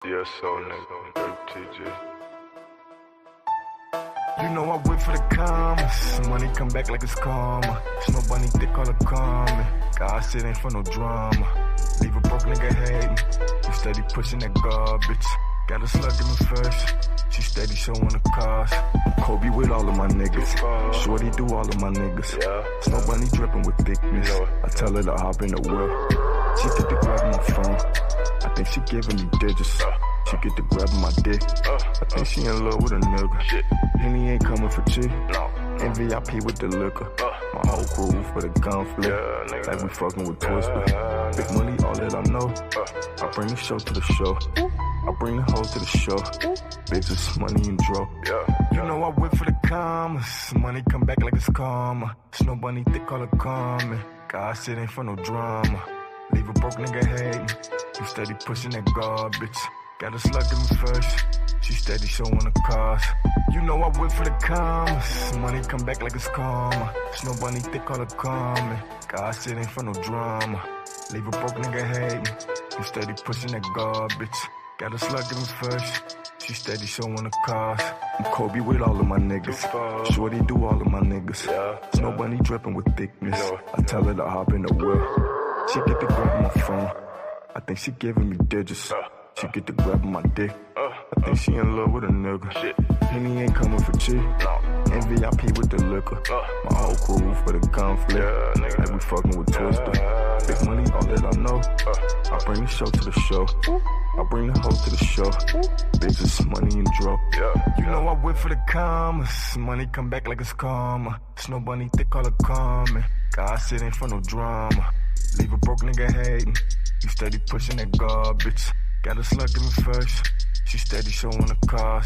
Yes, so nigga, TJ. You know I wait for the commas. Money come back like it's karma. It's no bunny thick all the coming. God said ain't for no drama. Leave a broke nigga hating. You steady pushing that garbage. Got a slug in me first. She steady showing the cars. I'm Kobe with all of my niggas. Shorty do all of my niggas. It's no bunny dripping with thickness. I tell her to hop in the wheel. She get to grab my phone. I think she giving me digits. She get to grabbing my dick. I think she in love with a nigga. Henny ain't coming for cheap. And VIP with the liquor. My whole crew for the conflict. Like we fucking with Twister. Big money, all that I know. I bring the show to the show. I bring the hoe to the show. Bitches, money and dro. You know I wait for the commas. Money come back like it's karma. It's no bunny thick all the common. God said ain't for no drama. Leave a broke nigga hating. You steady pushing that garbage. Got a slug in me first. She steady showing the cars. You know I wait for the commas. Money come back like it's karma. It's no bunny thick all the common. God said ain't for no drama. Leave a broke nigga hating. You steady pushing that garbage. Got a slug in me first. She steady showing the cars. I'm Kobe with all of my niggas. Shorty do all of my niggas. It's no bunny dripping with thickness. I tell her to hop in the wheel. She get to grab my phone. I think she giving me digits. She get to grabbing my dick. I think she in love with a nigga. Henny ain't coming for cheap. And VIP with the liquor. My whole crew for the conflict. Like we fucking with Twister. Big money, all that I know. I bring the show to the show. I bring the hoe to the show. Bitches, money and dro. You know I wait for the commas. Money come back like it's karma. It's no bunny thick all the common. God said ain't for no drama. Leave a broke nigga hating. You steady pushing that garbage. Got a slug in me first. She steady showing the cars.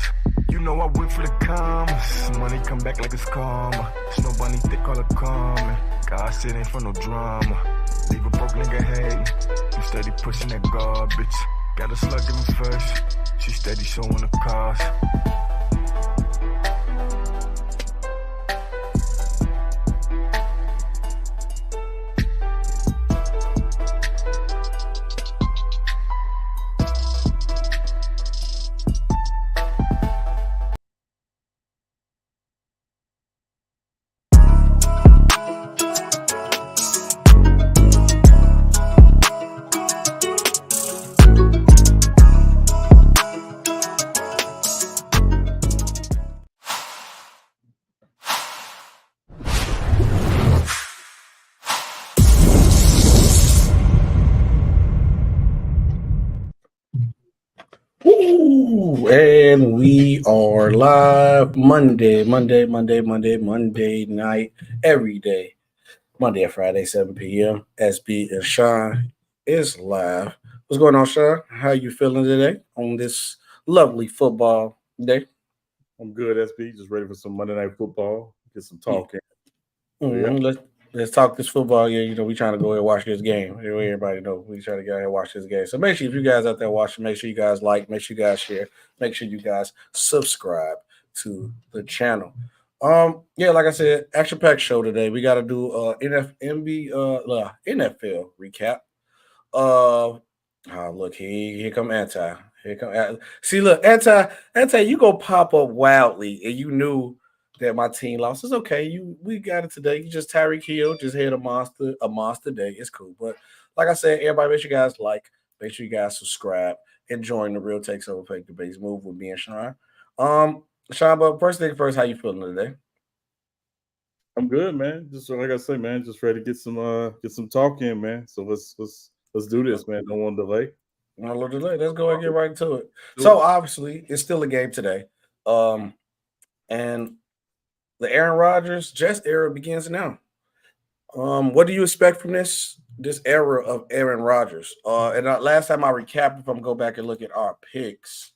You know I wait for the commas. Money come back like it's karma. It's no bunny thick all the common. God said ain't for no drama. Leave a broke nigga hating. You steady pushing that garbage. Got a slug in me first. She steady showing the cars. And we are live Monday night, every day, Monday and Friday, 7 p.m. SB and Sean is live. What's going on, Sean? How you feeling today on this lovely football day? I'm good, SB. Just ready for some Monday Night Football. Get some talking. Let's talk this football. Yeah, you know, we trying to go ahead and watch this game. Everybody know we trying to go ahead and watch this game. So make sure if you guys out there watching, make sure you guys like, make sure you guys share, make sure you guys subscribe to the channel. Like I said, action-packed show today. We got to do NFL recap. Look, here come Anti. See, look, Anti, you go pop up wildly, and you knew that my team lost. It's okay. We got it today. You just Tyreek Hill just had a monster day. It's cool. But like I said, everybody, make sure you guys like, make sure you guys subscribe, and join the Real Takes Over Fake Debates move with me and Sean. Sean, but first thing first, how you feeling today? I'm good, man. Just like I say, man, just ready to get some talk in, man. So let's do this, man. Don't want to delay. No delay. Let's go ahead and get right into it. So obviously, it's still a game today. And the Aaron Rodgers Jets era begins now. What do you expect from this era of Aaron Rodgers? And last time I recapped, if I'm go back and look at our picks,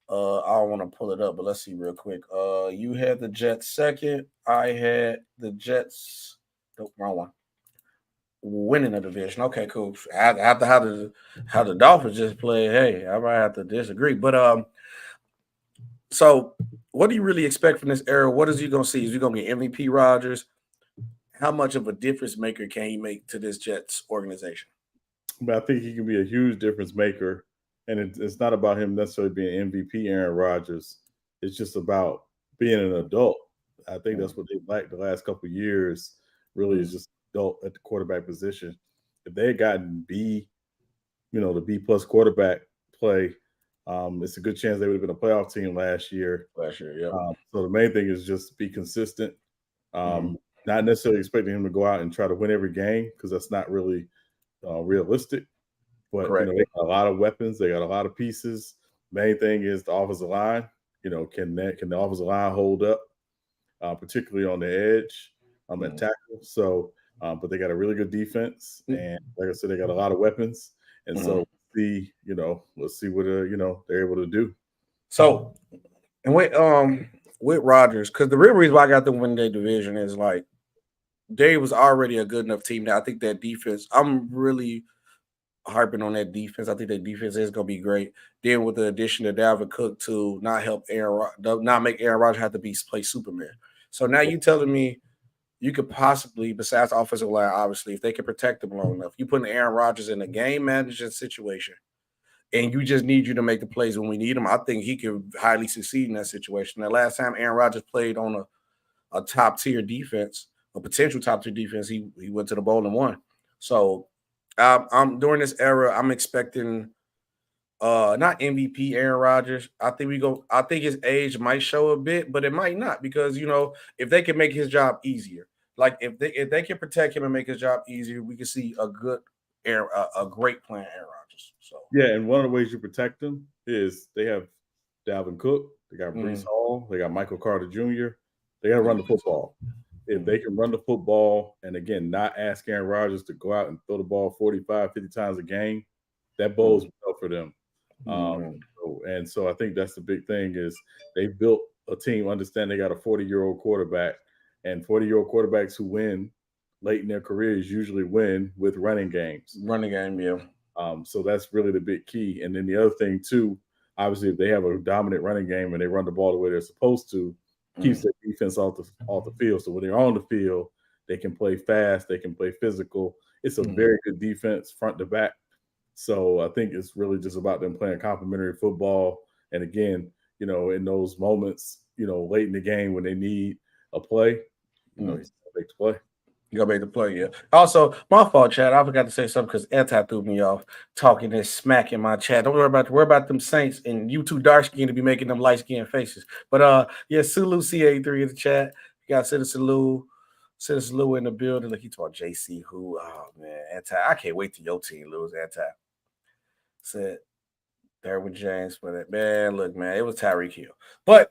I don't want to pull it up, but let's see real quick. You had the Jets second. I had the Jets. Nope, wrong one. Winning the division. Okay, cool. After how the Dolphins just played, hey, I might have to disagree. But so what do you really expect from this era? What is you gonna see? Is you gonna be MVP Rodgers? How much of a difference maker can he make to this Jets organization? But I think he can be a huge difference maker. and it's not about him necessarily being MVP Aaron Rodgers. It's just about being an adult. I think that's what they lacked the last couple of years. Really, is just adult at the quarterback position. If they had gotten the B plus quarterback play, it's a good chance they would have been a playoff team last year. Yeah. So the main thing is just be consistent. Not necessarily expecting him to go out and try to win every game, because that's not really realistic. But they got a lot of weapons, they got a lot of pieces. Main thing is the offensive line. Can the offensive line hold up, particularly on the edge, at tackle? So, but they got a really good defense, and like I said, they got a lot of weapons, and so let's see what they're able to do. So, and with Rodgers, because the real reason why I got them win their division is like they was already a good enough team. Now I think that defense, I'm really harping on that defense. I think that defense is going to be great. Then with the addition of Dalvin Cook to not make Aaron Rodgers have to play Superman. So now you telling me you could possibly, besides offensive line, obviously, if they can protect them long enough, you putting Aaron Rodgers in a game management situation, and you just need you to make the plays when we need them. I think he could highly succeed in that situation. The last time Aaron Rodgers played on a top tier defense, a potential top tier defense, he went to the bowl and won. So I'm during this era, I'm expecting not MVP Aaron Rodgers. I think his age might show a bit, but it might not, because if they can make his job easier, like if they can protect him and make his job easier, we can see a great plan Aaron Rodgers. So yeah, and one of the ways you protect them is they have Dalvin Cook, they got Breece Hall, they got Michael Carter Jr. They got to run the football. If they can run the football, and again, not ask Aaron Rodgers to go out and throw the ball 45, 50 times a game, that bodes well for them. So I think that's the big thing, is they built a team, understand they got a 40-year-old quarterback, and 40-year-old quarterbacks who win late in their careers usually win with running games. So that's really the big key. And then the other thing too, obviously, if they have a dominant running game and they run the ball the way they're supposed to, keeps their defense off the field. So when they're on the field, they can play fast, they can play physical. It's a very good defense front to back. So I think it's really just about them playing complementary football. And again, in those moments, late in the game when they need a play, you make the play. You gotta make the play, yeah. Also, my fault, Chad. I forgot to say something because Anti threw me off talking this smack in my chat. Don't worry about them Saints, and you too dark skinned to be making them light skinned faces. But yeah, Sulu C83 in the chat. You got Citizen Lou in the building. Look, he talking JC who. Oh man, Anti. I can't wait till your team lose. Anti said there with James, but man, look, man, it was Tyreek Hill. But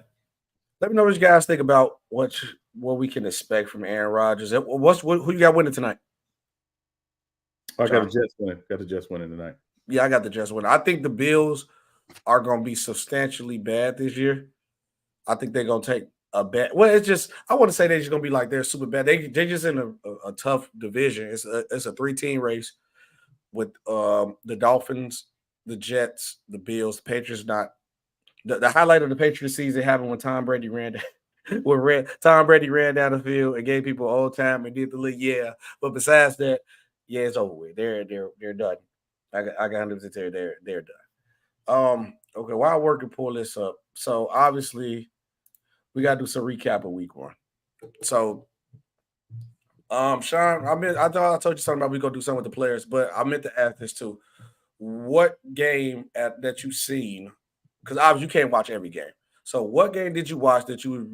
let me know what you guys think about what we can expect from Aaron Rodgers. Who you got winning tonight? I got the Jets winning. Got the Jets winning tonight. Yeah, I got the Jets winning. I think the Bills are going to be substantially bad this year. I think they're going to take a bad. Well, it's just I want to say they're just going to be like they're super bad. They just in a tough division. It's a 3-team race with the Dolphins, the Jets, the Bills, the Patriots. Not the highlight of the Patriots season happened when Tom Brady ran down the field and gave people old time and did the league. Yeah, but besides that, yeah, it's over with. They're done. I got 100% they're done. Okay, while I work and pull this up, so obviously we gotta do some recap of week 1. So, Sean, I thought I told you something about we gonna do something with the players, but I meant to ask this too. What game that you seen? Because obviously you can't watch every game. So what game did you watch that you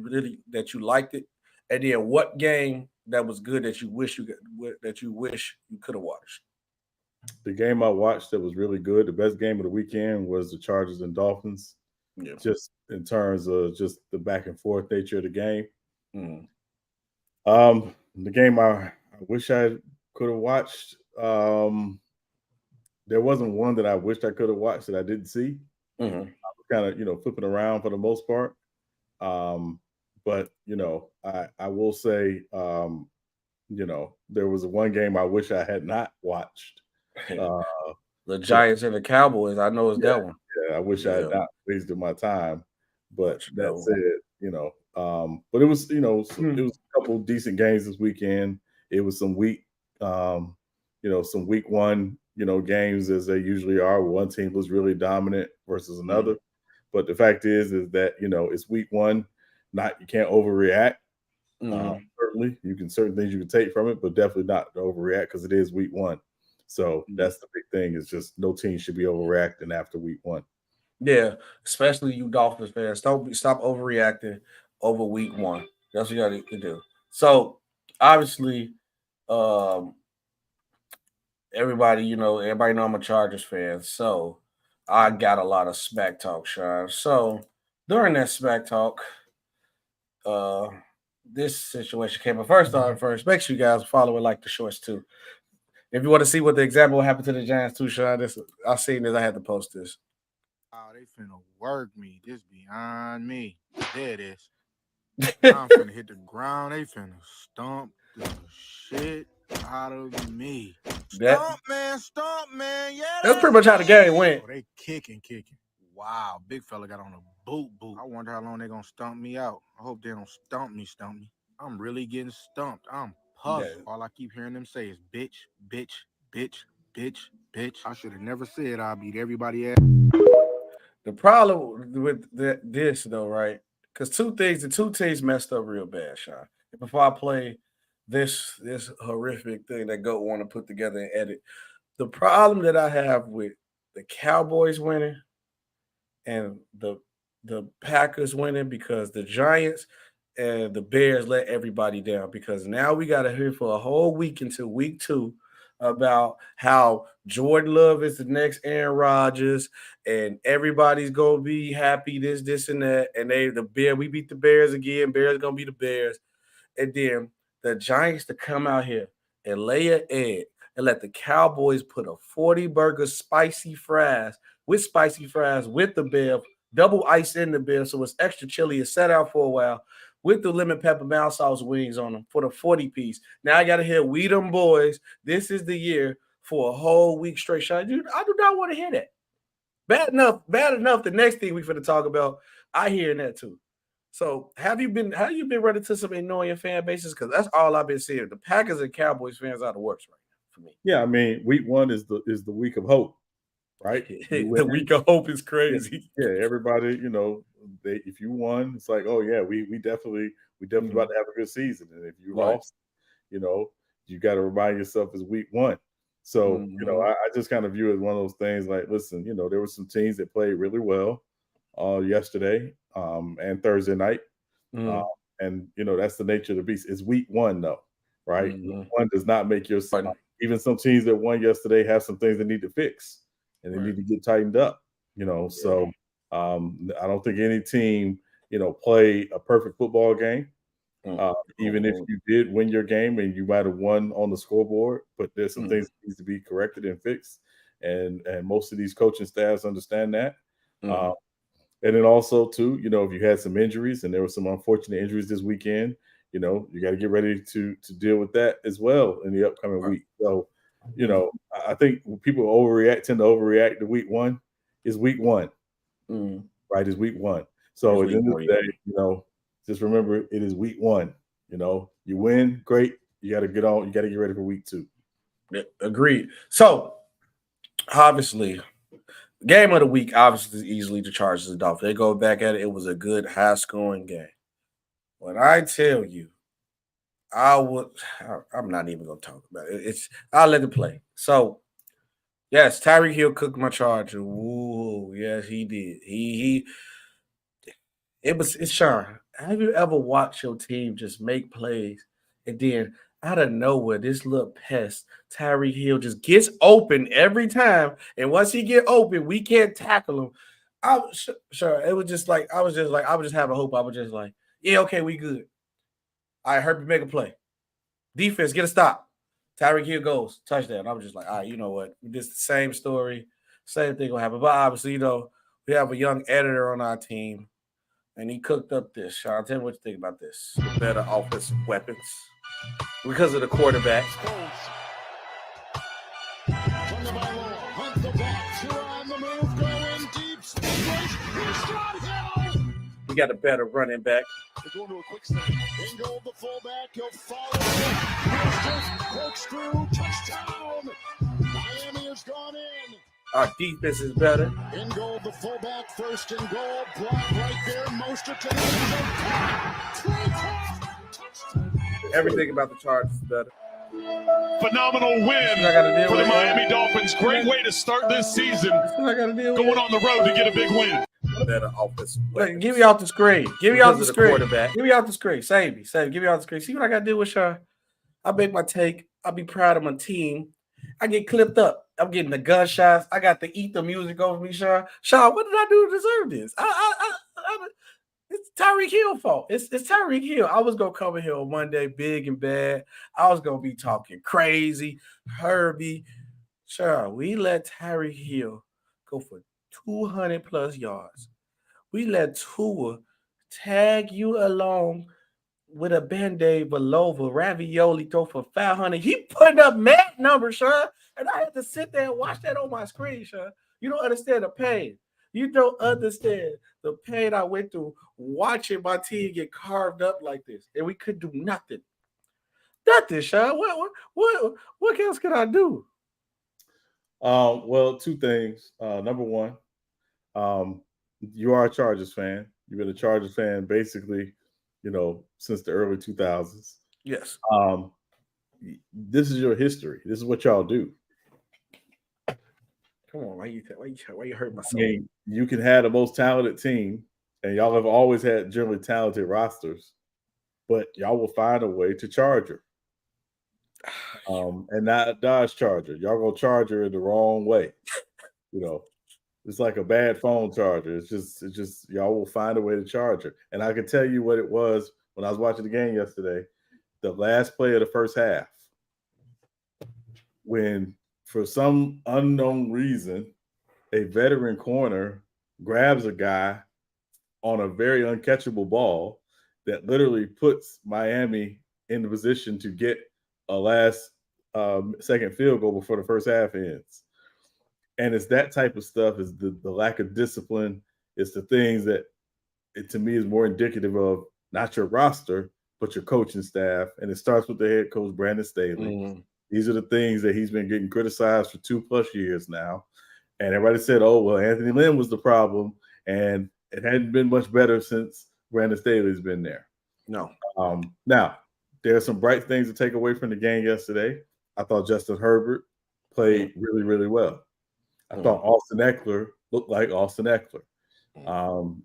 liked it, and then what game that was good that you wish you could have watched? The game I watched that was really good, the best game of the weekend, was the Chargers and Dolphins. Yeah. Just in terms of just the back and forth nature of the game. The game I wish I could have watched. There wasn't one that I wished I could have watched that I didn't see. I was kind of, flipping around for the most part. But, I will say, there was one game I wish I had not watched. The Giants and the Cowboys. I know it's that one. Yeah, I wish I had not wasted my time. But that said, but it was, it was a couple decent games this weekend. It was some week 1 games as they usually are. One team was really dominant versus another. But the fact is that, it's week one. You can't overreact. Certainly, certain things you can take from it, but definitely not to overreact because it is week one. So that's the big thing, is just no team should be overreacting after week one. Yeah, especially you Dolphins fans. Stop overreacting over week one. That's what you got to do. So obviously, everybody know I'm a Chargers fan. So I got a lot of smack talk, Sean. So during that smack talk, this situation came up. First, make sure you guys follow it, like the shorts too. If you want to see what the example happened to the Giants too, Sean, I seen this. I had to post this. Oh, they finna work me. This beyond me. There it is. I'm finna hit the ground. They finna stomp the shit out of me. Stomp, man. Yeah. That's pretty much how the game went. Oh, they kicking. Wow, big fella got on a boot. I wonder how long they gonna stomp me out. I hope they don't stomp me. I'm really getting stumped. I'm puzzled. Yeah. All I keep hearing them say is bitch. I should have never said I beat everybody ass. The problem with this though, right? Because the two teams messed up real bad, Sean. Before I play this horrific thing that GOAT want to put together and edit, the problem that I have with the Cowboys winning and the Packers winning, because the Giants and the Bears let everybody down, because now we got to hear for a whole week until week 2 about how Jordan Love is the next Aaron Rodgers and everybody's gonna be happy, this and that, and we beat the Bears again. Bears gonna be the Bears, and then the Giants to come out here and lay an egg and let the Cowboys put a 40-burger spicy fries with the beer, double ice in the beer, so it's extra chili. It's set out for a while with the lemon pepper mild sauce wings on them for the 40-piece. Now I got to hear, we them boys, this is the year for a whole week straight. Shot. Dude, I do not want to hear that. Bad enough. The next thing we finna talk about, I hear that too. So have you been running to some annoying fan bases? Because that's all I've been seeing. The Packers and Cowboys fans are the worst right now for me. Yeah, I mean, week one is the week of hope, right? The week of hope is crazy. Yeah, everybody, if you won, it's like, oh yeah, we definitely about to have a good season. And if you lost, you got to remind yourself it's week one. So, I just kind of view it as one of those things like, listen, there were some teams that played really well yesterday and Thursday night. And, that's the nature of the beast. It's week one, though, right? Week one does not make your season. Even some teams that won yesterday have some things they need to fix and they need to get tightened up, So I don't think any team, play a perfect football game. Even if you did win your game and you might have won on the scoreboard, but there's some things that needs to be corrected and fixed. And most of these coaching staffs understand that. And then also too, if you had some injuries and there were some unfortunate injuries this weekend, you got to get ready to deal with that as well in the upcoming week. So, I think people tend to overreact to week one. Is week one, right? Is week one. So at the end of the day, just remember it is week one. You win, great. You got to get on. You got to get ready for week 2. Yeah, agreed. So obviously, game of the week obviously is easily the Chargers and Dolphins. They go back at it. It was a good, high-scoring game. When I tell you, I'm not even going to talk about it. I'll let it play. So, yes, Tyreek Hill cooked my Charger. Ooh, yes, he did. It's Sean. Have you ever watched your team just make plays and then out of nowhere, this little pest, Tyreek Hill, just gets open every time, and once he get open, we can't tackle him. It was just like I was just having hope. I was just like, yeah, okay, we good. All right, Herbie, make a play. Defense, get a stop. Tyreek Hill goes, touchdown. I was just like, all right, you know what? This the same story, same thing will happen. But obviously, we have a young editor on our team, and he cooked up this. Sean, tell me what you think about this. The better offensive weapons because of the quarterback. We got a better running back. They're going to a quick snap. Bingo, the fullback. He'll follow. Corkscrew, touchdown. Miami has gone in. Our defense is better. In goal, the fullback, first and goal. Block right there. Mostert to the end zone. Everything about the Chargers is better. Phenomenal win I gotta deal for the with Miami Dolphins. Great way to start this season. I gotta deal Going on the road to get a big win. Better offensive. Give me off the screen. Give me off the screen. Quarterback. Give me off the screen. Save me. Give me off the screen. See what I got to do with Sean? I make my take. I'll be proud of my team. I get clipped up. I'm getting the gunshots. I got to eat the music over me, Sean. Sean, what did I do to deserve this? It's Tyreek Hill fault. It's Tyreek Hill. I was going to come in here on Monday big and bad. I was going to be talking crazy. Herbie. Sean, we let Tyreek Hill go for 200+ yards. We let Tua tag you along with a Band-Aid Belova ravioli throw for 500. He putting up mad numbers, Sean. And I had to sit there and watch that on my screen, Sean. You don't understand the pain. You don't understand the pain I went through watching my team get carved up like this. And we could do nothing. Nothing, Sean. What else can I do? Well, two things. Number one, you are a Chargers fan. You've been a Chargers fan basically, since the early 2000s. Yes. This is your history. This is what y'all do. Come on, why you hurt myself? I mean, you can have the most talented team, and y'all have always had generally talented rosters, but y'all will find a way to charge her. And not a Dodge Charger. Y'all gonna charge her in the wrong way. It's like a bad phone charger. It's just y'all will find a way to charge her. And I can tell you what it was when I was watching the game yesterday. The last play of the first half, when for some unknown reason, a veteran corner grabs a guy on a very uncatchable ball that literally puts Miami in the position to get a last second field goal before the first half ends. And it's that type of stuff, is the lack of discipline. It's the things that to me is more indicative of not your roster, but your coaching staff. And it starts with the head coach, Brandon Staley. Mm-hmm. These are the things that he's been getting criticized for 2+ years now. And everybody said, oh, well, Anthony Lynn was the problem. And it hadn't been much better since Brandon Staley's been there. No. Now, there are some bright things to take away from the game yesterday. I thought Justin Herbert played really, really well. I thought Austin Eckler looked like Austin Eckler,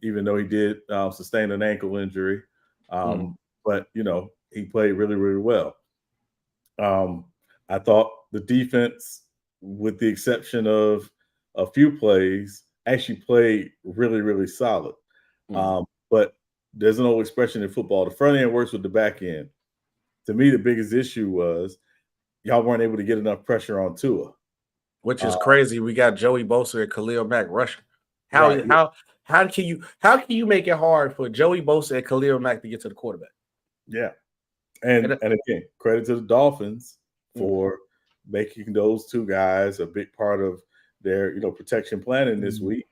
even though he did sustain an ankle injury. But, he played really, really well. I thought the defense, with the exception of a few plays, actually played really, really solid. But there's an old expression in football: the front end works with the back end. To me, the biggest issue was y'all weren't able to get enough pressure on Tua. Which is crazy. We got Joey Bosa and Khalil Mack rushing. How can you make it hard for Joey Bosa and Khalil Mack to get to the quarterback? Yeah. And again, credit to the Dolphins for making those two guys a big part of their, protection planning this week.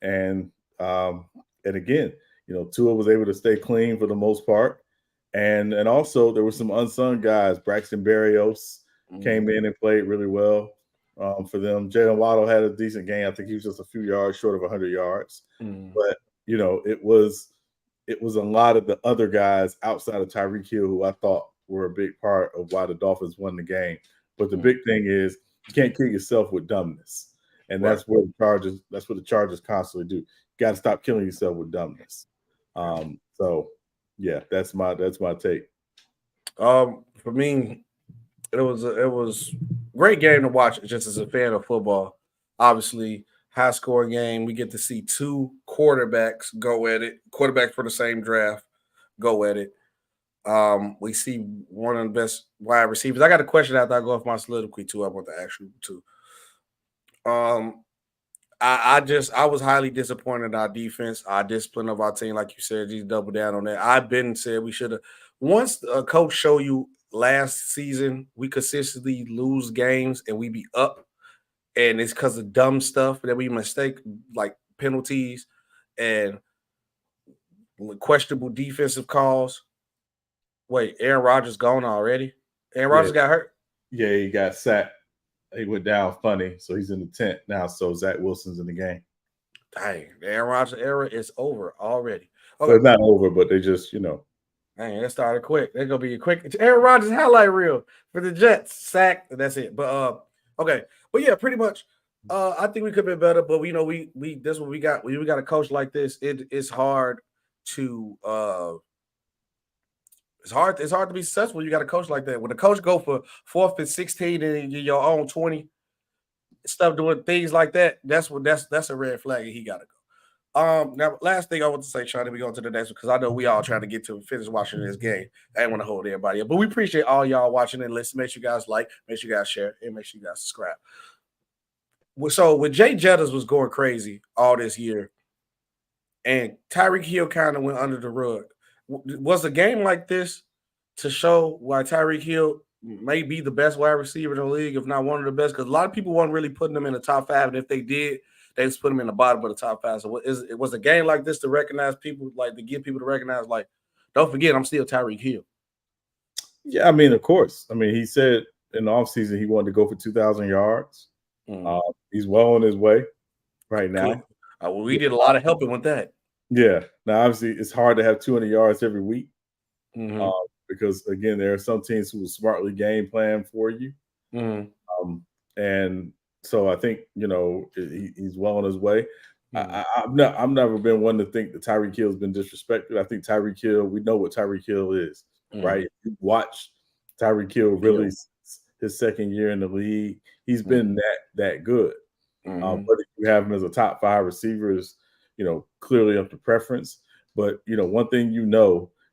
And again, Tua was able to stay clean for the most part. And also there were some unsung guys. Braxton Berrios came in and played really well for them. Jalen Waddle had a decent game. I think he was just a few yards short of 100 yards. But, it was a lot of the other guys outside of Tyreek Hill who I thought were a big part of why the Dolphins won the game. But the big thing is you can't kill yourself with dumbness. And that's what the Chargers constantly do. You got to stop killing yourself with dumbness. So yeah, that's my take. For me, it was a great game to watch just as a fan of football. Obviously, high scoring game. We get to see two quarterbacks go at it. Quarterbacks for the same draft go at it. We see one of the best wide receivers. I got a question after I go off my soliloquy too. I want to ask you too. I was highly disappointed in our defense, our discipline of our team. Like you said, just double down on that. I've been said we should have. Once a coach show you last season, we consistently lose games and we be up, and it's because of dumb stuff that we mistake, like penalties and questionable defensive calls. Wait, Aaron Rodgers gone already? Aaron Rodgers got hurt? Yeah, he got sacked he went down funny, so he's in the tent now. So Zach Wilson's in the game. Dang, the Aaron Rodgers era is over already. So Okay, it's not over, but they just, dang, that started quick. They're gonna be a quick Aaron Rodgers highlight reel for the Jets. Sack, that's it. But okay, but yeah, pretty much. I think we could be better, but we this what we got. We got a coach like this. It's hard to it's hard to be successful. You got a coach like that. When a coach go for 4th and 16 and you're your own 20, stuff doing things like that, that's a red flag, and he got to go. Now, last thing I want to say, Sean, we go on to the next one because I know we all trying to get to finish watching this game. I didn't want to hold everybody up, but we appreciate all y'all watching and listening. Make sure you guys like, make sure you guys share, and make sure you guys subscribe. So when Jay Jettas was going crazy all this year, and Tyreek Hill kind of went under the rug, was a game like this to show why Tyreek Hill may be the best wide receiver in the league, if not one of the best? Because a lot of people weren't really putting him in the top 5, and if they did, they just put him in the bottom of the top 5. So it was a game like this to recognize people, like to get people to recognize, like, don't forget, I'm still Tyreek Hill. Yeah, I mean, of course. I mean, he said in the offseason he wanted to go for 2,000 yards. He's well on his way right now. We did a lot of helping with that. Yeah. Now, obviously, it's hard to have 200 yards every week because, again, there are some teams who will smartly game plan for you. And so I think, he's well on his way. I've never been one to think that Tyreek Hill has been disrespected. I think Tyreek Hill, we know what Tyreek Hill is, right? You watch Tyreek Hill really his second year in the league. He's been that good. Whether you have him as a top 5 receiver is, clearly up to preference. But, one thing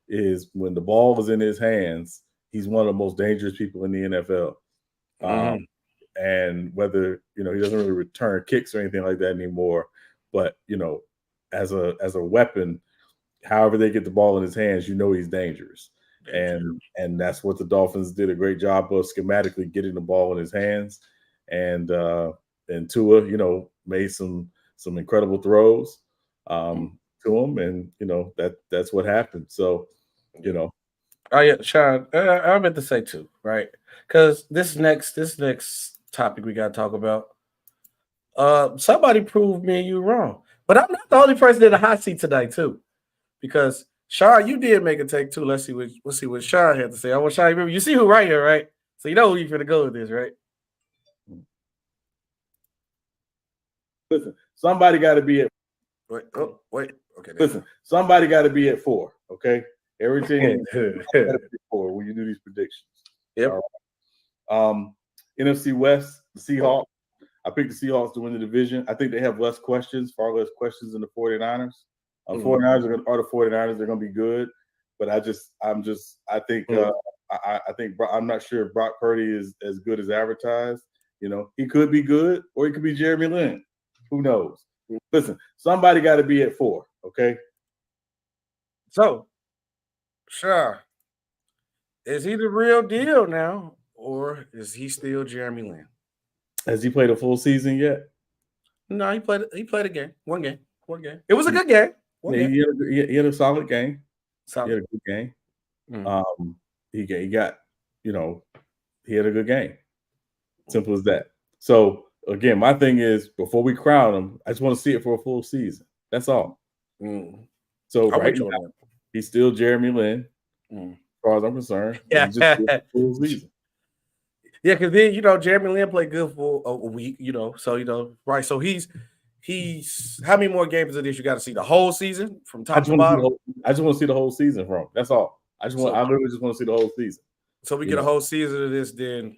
is when the ball is in his hands, he's one of the most dangerous people in the NFL. And whether, he doesn't really return kicks or anything like that anymore, but, as a weapon, however they get the ball in his hands, he's dangerous. And that's what the Dolphins did a great job of, schematically getting the ball in his hands. And Tua, made some incredible throws to him, and that's what happened. So, Oh yeah, Sean, I meant to say too, right? Because this next topic we got to talk about. Somebody proved me and you wrong, but I'm not the only person in the hot seat tonight too, because Sean, you did make a take too. Let's see what Sean had to say. I want Sean. Remember, you see who right here, right? So you know who you're gonna go with this, right? Listen, somebody got to be at. Wait. Okay. Listen, somebody got to be at 4. Okay, everything is 4 when you do these predictions. Yep. Right. NFC West, the Seahawks. I picked the Seahawks to win the division. I think they have far less questions than the 49ers. 49ers are the 49ers. They're going to be good, but I think I'm not sure if Brock Purdy is as good as advertised. He could be good, or he could be Jeremy Lin. Who knows? Listen, somebody got to be at 4. Okay. So, sure. Is he the real deal now, or is he still Jeremy Lin? Has he played a full season yet? No, he played a game. One game. It was a good game. He had a solid game. He had a good game. He had a good game. Simple as that. So again, my thing is, before we crown him, I just want to see it for a full season. That's all. So right now, he's still Jeremy Lin, as far as I'm concerned. Yeah. He's just a full season. Yeah, because then Jeremy Lin played good for a week, so right. So he's how many more games of this you got to see? The whole season from top to bottom? I just want to see the whole season from him. That's all. I literally just want to see the whole season. So we get a whole season of this, then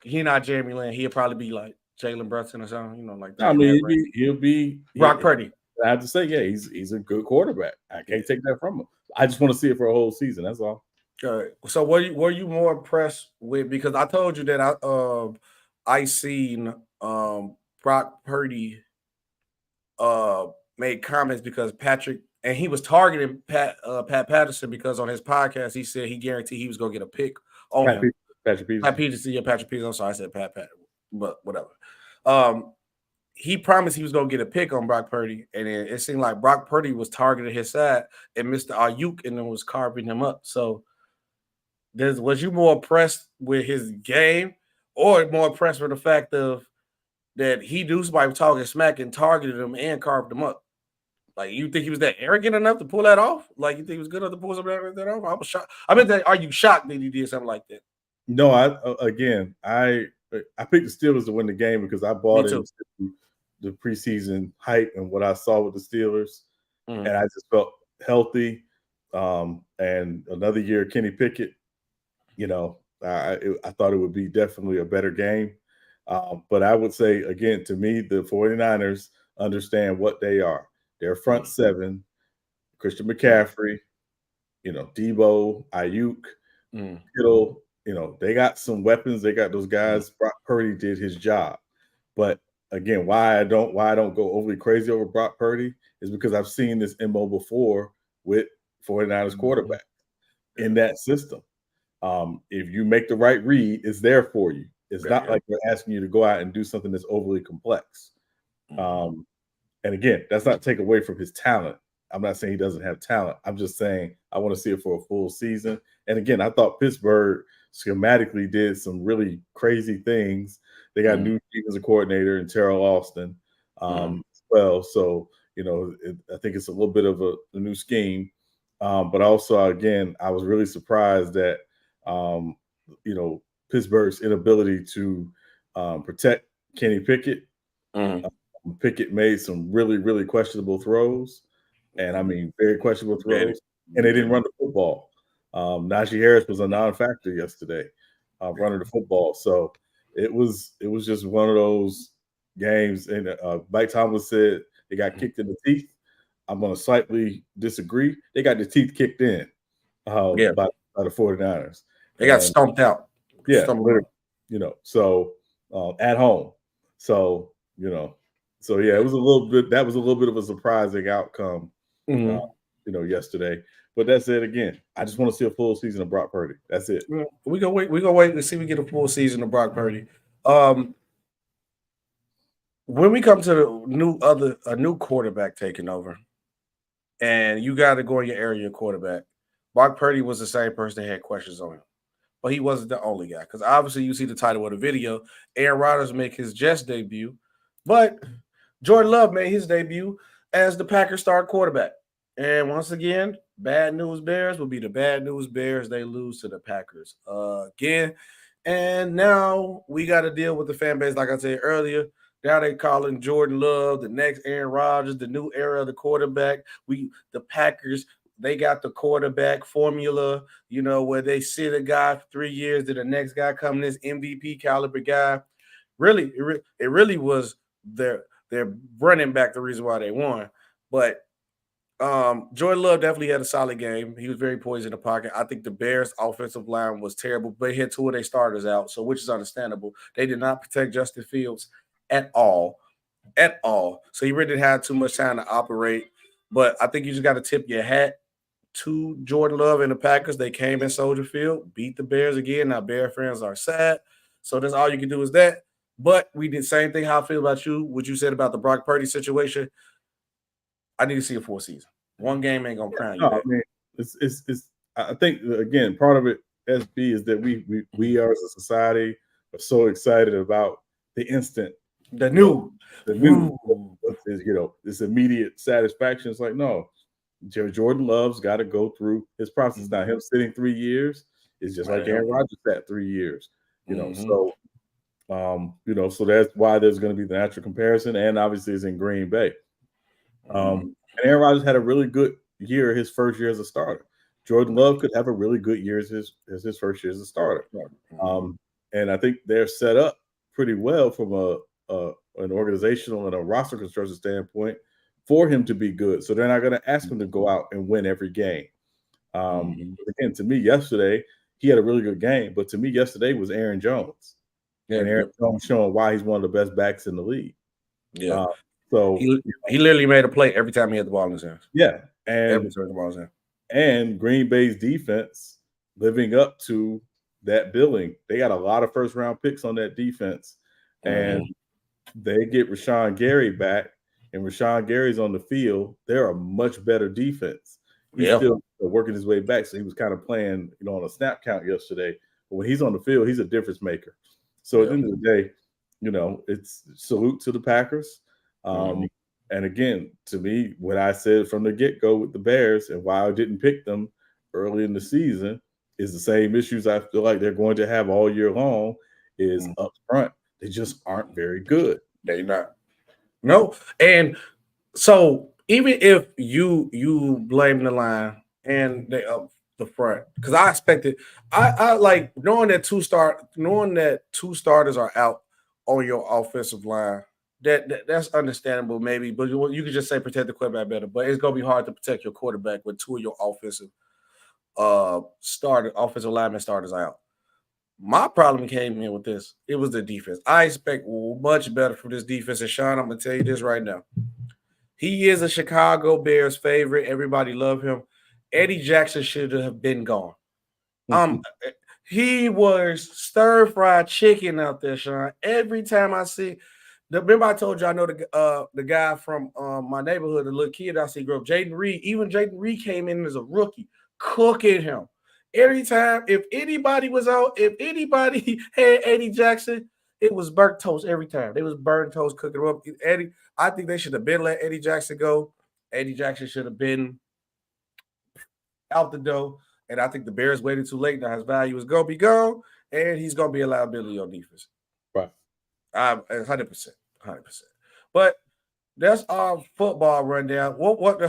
he not Jeremy Lin. He'll probably be like Jalen Brunson or something, like that. I mean, he'll be Brock Purdy. I have to say, yeah, he's a good quarterback. I can't take that from him. I just want to see it for a whole season. That's all. So were you more impressed with, because I told you that I seen Brock Purdy made comments because Patrick, and he was targeting Pat Patterson because on his podcast he said he guaranteed he was gonna get a pick on him. Patrick Peterson. I'm sorry, I said Pat, but whatever. He promised he was gonna get a pick on Brock Purdy, and it seemed like Brock Purdy was targeting his side, and Mr. Ayuk and then was carving him up. So was you more impressed with his game, or more impressed with the fact of that he knew somebody was talking smack and targeted him and carved him up. Like, you think he was that arrogant enough to pull that off? Like, you think he was good enough to pull something like that off? I was shocked. I mean, are you shocked that he did something like that? No, I picked the Steelers to win the game because I bought into the preseason hype and what I saw with the Steelers, and I just felt healthy. And another year, Kenny Pickett, I thought it would be definitely a better game. But I would say, again, to me, the 49ers understand what they are. They're front seven, Christian McCaffrey, Debo, Ayuk, Kittle. They got some weapons. They got those guys. Brock Purdy did his job. But again, why I don't go overly crazy over Brock Purdy is because I've seen this MO before with 49ers quarterback in that system. If you make the right read, it's there for you. It's not like they're asking you to go out and do something that's overly complex. And again, that's not take away from his talent. I'm not saying he doesn't have talent. I'm just saying I want to see it for a full season. And again, I thought Pittsburgh schematically did some really crazy things. They got a new defensive coordinator in Terrell Austin as well. So, I think it's a little bit of a new scheme. But also, again, I was really surprised that, Pittsburgh's inability to protect Kenny Pickett. Pickett made some really, really questionable throws. And I mean, very questionable throws. And they didn't run the football. Najee Harris was a non-factor yesterday, running the football. So it was just one of those games. And Mike Tomlin said they got kicked in the teeth. I'm going to slightly disagree. They got the teeth kicked in by the 49ers. They got stomped out. Yeah, so at home. So, it was a little bit. That was a little bit of a surprising outcome, yesterday. But that's it. Again, I just want to see a full season of Brock Purdy. That's it. We're gonna wait and see if we get a full season of Brock Purdy. When we come to a new quarterback taking over, and you got to go in your area quarterback, Brock Purdy was the same person that had questions on him. But he wasn't the only guy, because obviously you see the title of the video. Aaron Rodgers make his Jets debut, but Jordan Love made his debut as the Packers star quarterback. And once again, bad news Bears will be the bad news Bears. They lose to the Packers again. And now we got to deal with the fan base, like I said earlier. Now they calling Jordan Love the next Aaron Rodgers, the new era of the quarterback. The Packers, they got the quarterback formula, where they sit a guy for 3 years, then the next guy coming, this MVP caliber guy. Really, it really was their running back the reason why they won. But Jordan Love definitely had a solid game. He was very poised in the pocket. I think the Bears' offensive line was terrible, but they had two of their starters out, so which is understandable. They did not protect Justin Fields at all. So he really didn't have too much time to operate. But I think you just got to tip your hat to Jordan Love and the Packers. They came in Soldier Field, beat the Bears again. Now Bear fans are sad. So that's all you can do is that. But we did the same thing. How I feel about you, what you said about the Brock Purdy situation. I need to see a full season. One game ain't gonna crown you. I mean, it's. I think again, part of it, SB, is that we are as a society are so excited about the instant, the new, this immediate satisfaction. It's like, no, Jordan Love's got to go through his process. Now, him sitting 3 years is just like Aaron Rodgers sat 3 years. So that's why there's going to be the natural comparison, and obviously it's in Green Bay. And Aaron Rodgers had a really good year his first year as a starter. Jordan Love could have a really good year as his first year as a starter. And I think they're set up pretty well from an organizational and a roster construction standpoint for him to be good. So they're not going to ask him to go out and win every game. Again, to me yesterday, he had a really good game, but to me yesterday was Aaron Jones. And Aaron Jones showing why he's one of the best backs in the league. So he literally made a play every time he had the ball in his hands. Yeah. Every time the ball in his hands. And Green Bay's defense living up to that billing. They got a lot of first-round picks on that defense. And they get Rashawn Gary back, and Rashawn Gary's on the field. They're a much better defense. He's still working his way back, so he was kind of playing, on a snap count yesterday. But when he's on the field, he's a difference maker. So at the end of the day, it's salute to the Packers. And again, to me, what I said from the get-go with the Bears and why I didn't pick them early in the season is the same issues I feel like they're going to have all year long is up front. They just aren't very good. They're not. No. And so even if you blame the line and they up the front, because I expected, I like knowing that two starters are out on your offensive line. That's understandable, maybe, but you could just say protect the quarterback better. But it's gonna be hard to protect your quarterback with two of your offensive lineman starters out. My problem came in with this. It was the defense. I expect much better from this defense. And Sean, I'm gonna tell you this right now. He is a Chicago Bears favorite. Everybody love him. Eddie Jackson should have been gone. He was stir-fried chicken out there, Sean. Every time I see, remember I told you I know the guy from my neighborhood, the little kid I see grow up, Jaden Reed. Even Jaden Reed came in as a rookie, cooking him. Every time, if anybody was out, if anybody had Eddie Jackson, it was burnt toast every time. They was burnt toast cooking him up. Eddie, I think they should have been let Eddie Jackson go. Eddie Jackson should have been out the door. And I think the Bears waited too late. Now his value is going to be gone, and he's going to be a liability on defense. Right. 100%. But that's our football rundown.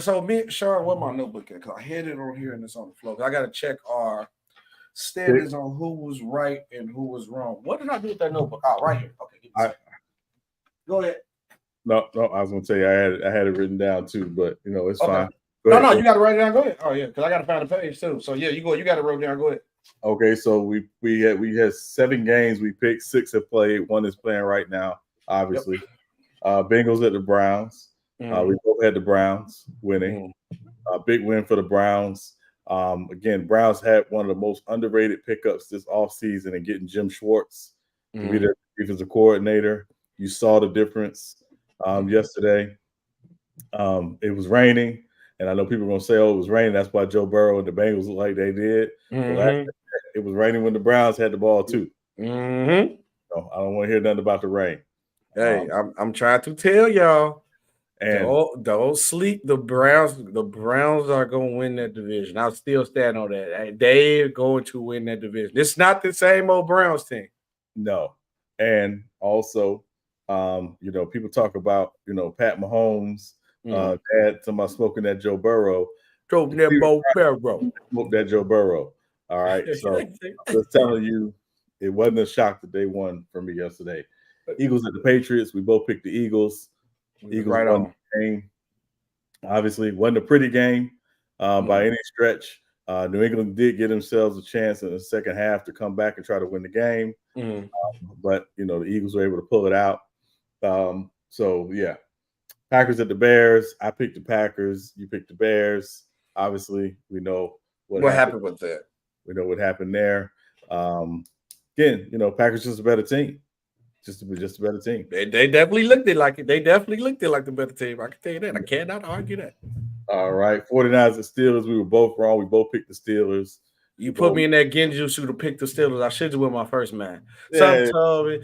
So me, Sean, what my notebook at? Because I had it on here and it's on the floor. I got to check our standards on who was right and who was wrong. What did I do with that notebook? Oh, right here. Okay. Go ahead. No, I was going to tell you I had it written down too, but it's fine. No, you got to write it down. Go ahead. Oh yeah, because I got to find the page too. So yeah, you got it wrote down. Go ahead. Okay, so we had 7 games we picked. 6 have played. 1 is playing right now. Obviously, Bengals at the Browns. We both had the Browns winning. Big win for the Browns. Again, Browns had one of the most underrated pickups this offseason and getting Jim Schwartz to be their defensive coordinator. You saw the difference yesterday. It was raining. And I know people are going to say, oh, it was raining. That's why Joe Burrow and the Bengals look like they did. It was raining when the Browns had the ball, too. So I don't want to hear nothing about the rain. Hey, I'm trying to tell y'all. And don't sleep. The Browns are going to win that division. I'll still stand on that. They're going to win that division. It's not the same old Browns team. No. And also, people talk about, Pat Mahomes. Dad, somebody smoking that Joe Burrow. Smoked that Joe Burrow. All right. So I'm just telling you, it wasn't a shock that they won for me yesterday. Eagles at the Patriots. We both picked the Eagles. Eagles right won on. the game. Obviously, wasn't a pretty game by any stretch. New England did get themselves a chance in the second half to come back and try to win the game. But the Eagles were able to pull it out. So yeah. Packers at the Bears. I picked the Packers. You picked the Bears. Obviously, we know what happened with that. We know what happened there. Again, Packers just a better team. Just a better team. They definitely looked it like it. They definitely looked it like the better team. I can tell you that. I cannot argue that. All right. 49ers and Steelers. We were both wrong. We both picked the Steelers. You put me in that Genjutsu to pick the Steelers. I should have went my first man. Some told me.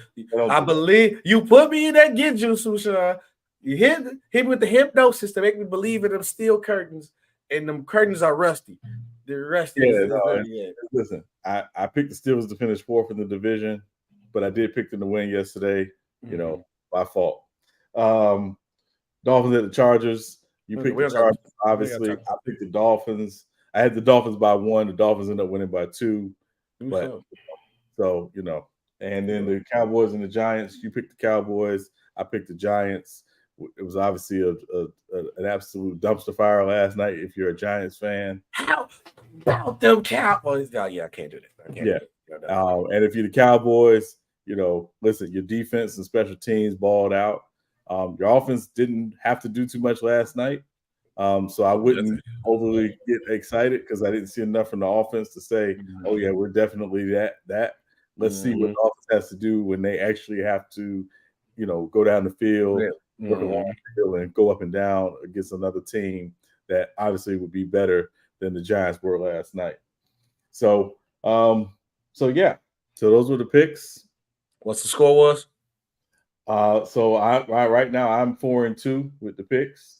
I believe you put me in that Genjutsu, Sean. You hit me with the hypnosis to make me believe in them steel curtains, and them curtains are rusty. They're rusty. Listen, I picked the Steelers to finish 4th in the division, but I did pick them to win yesterday. My fault. Dolphins at the Chargers. You picked the Chargers, obviously. I picked the Dolphins. I had the Dolphins by 1. The Dolphins ended up winning by 2. But and then the Cowboys and the Giants. You picked the Cowboys. I picked the Giants. It was obviously an absolute dumpster fire last night if you're a Giants fan. How about them Cowboys? Oh, yeah, I can't do that. And if you're the Cowboys, listen, your defense and special teams balled out. Your offense didn't have to do too much last night. So I wouldn't overly get excited because I didn't see enough from the offense to say, oh, yeah, we're definitely that. Let's see what the offense has to do when they actually have to, go down the field. Work along the field and go up and down against another team that obviously would be better than the Giants were last night. So yeah. So those were the picks. What's the score was? So right now I'm 4-2 with the picks.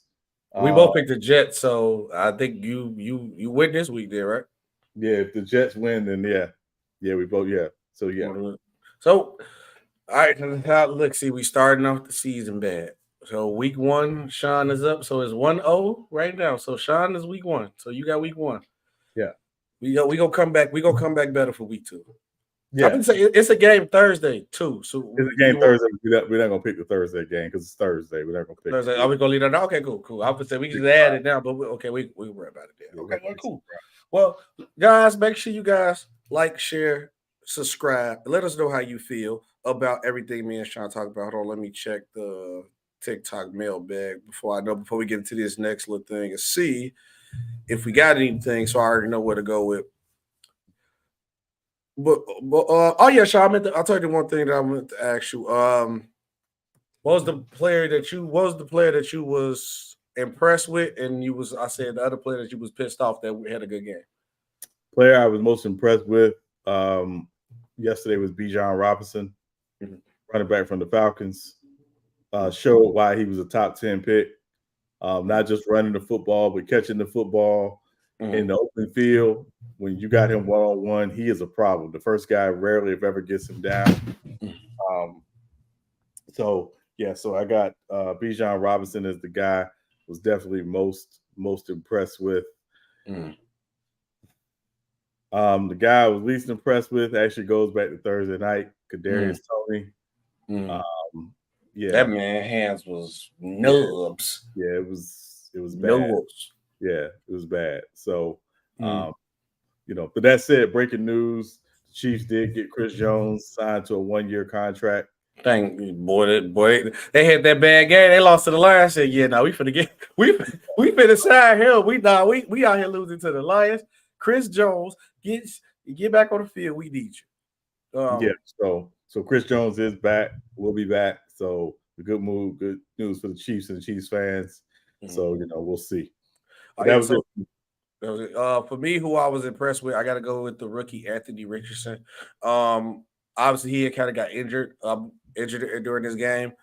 We both picked the Jets, so I think you win this week there, right? Yeah, if the Jets win, then yeah, we both So yeah. So all right, look, see, we starting off the season bad. So week 1, Sean is up. So it's 1-0 right now. So Sean is week 1. So you got week 1. Yeah. We gonna come back. We gonna come back better for week 2. Yeah. I've been saying it's a game Thursday too. So it's a game Thursday. We're not gonna pick the Thursday game because it's Thursday. We're not gonna pick Thursday. Are we gonna leave that? Okay, cool. I would say we can just add it now, but we worry about it then. Okay, well, cool. Well, guys, make sure you guys like, share, subscribe. Let us know how you feel about everything me and Sean talk about. Hold on, let me check the TikTok mailbag before we get into this next little thing and see if we got anything. So I already know where to go with. But oh yeah, Sean, I'll tell you one thing that I meant to ask you. What was the player that you was impressed with, and I said the other player that you was pissed off that had a good game? Player I was most impressed with yesterday was Bijan Robinson, running back from the Falcons. Showed why he was a top 10 pick. Not just running the football, but catching the football in the open field. When you got him one-on-one, he is a problem. The first guy rarely, if ever, gets him down. So I got Bijan Robinson as the guy. Was definitely most impressed with. The guy I was least impressed with actually goes back to Thursday night. Kadarius Toney. That man hands was nubs. Yeah, it was bad. Nubs. Yeah, it was bad. So, but that said, breaking news: the Chiefs did get Chris Jones signed to a 1-year contract. Thank you, boy. They had that bad game. They lost to the Lions. Said, "Yeah, we finna sign him. We out here losing to the Lions. Chris Jones, get back on the field. We need you." So Chris Jones is back. We'll be back. So a good move, good news for the Chiefs and the Chiefs fans. So we'll see. That was it. For me, who I was impressed with, I got to go with the rookie Anthony Richardson. Obviously, he kind of got injured during this game.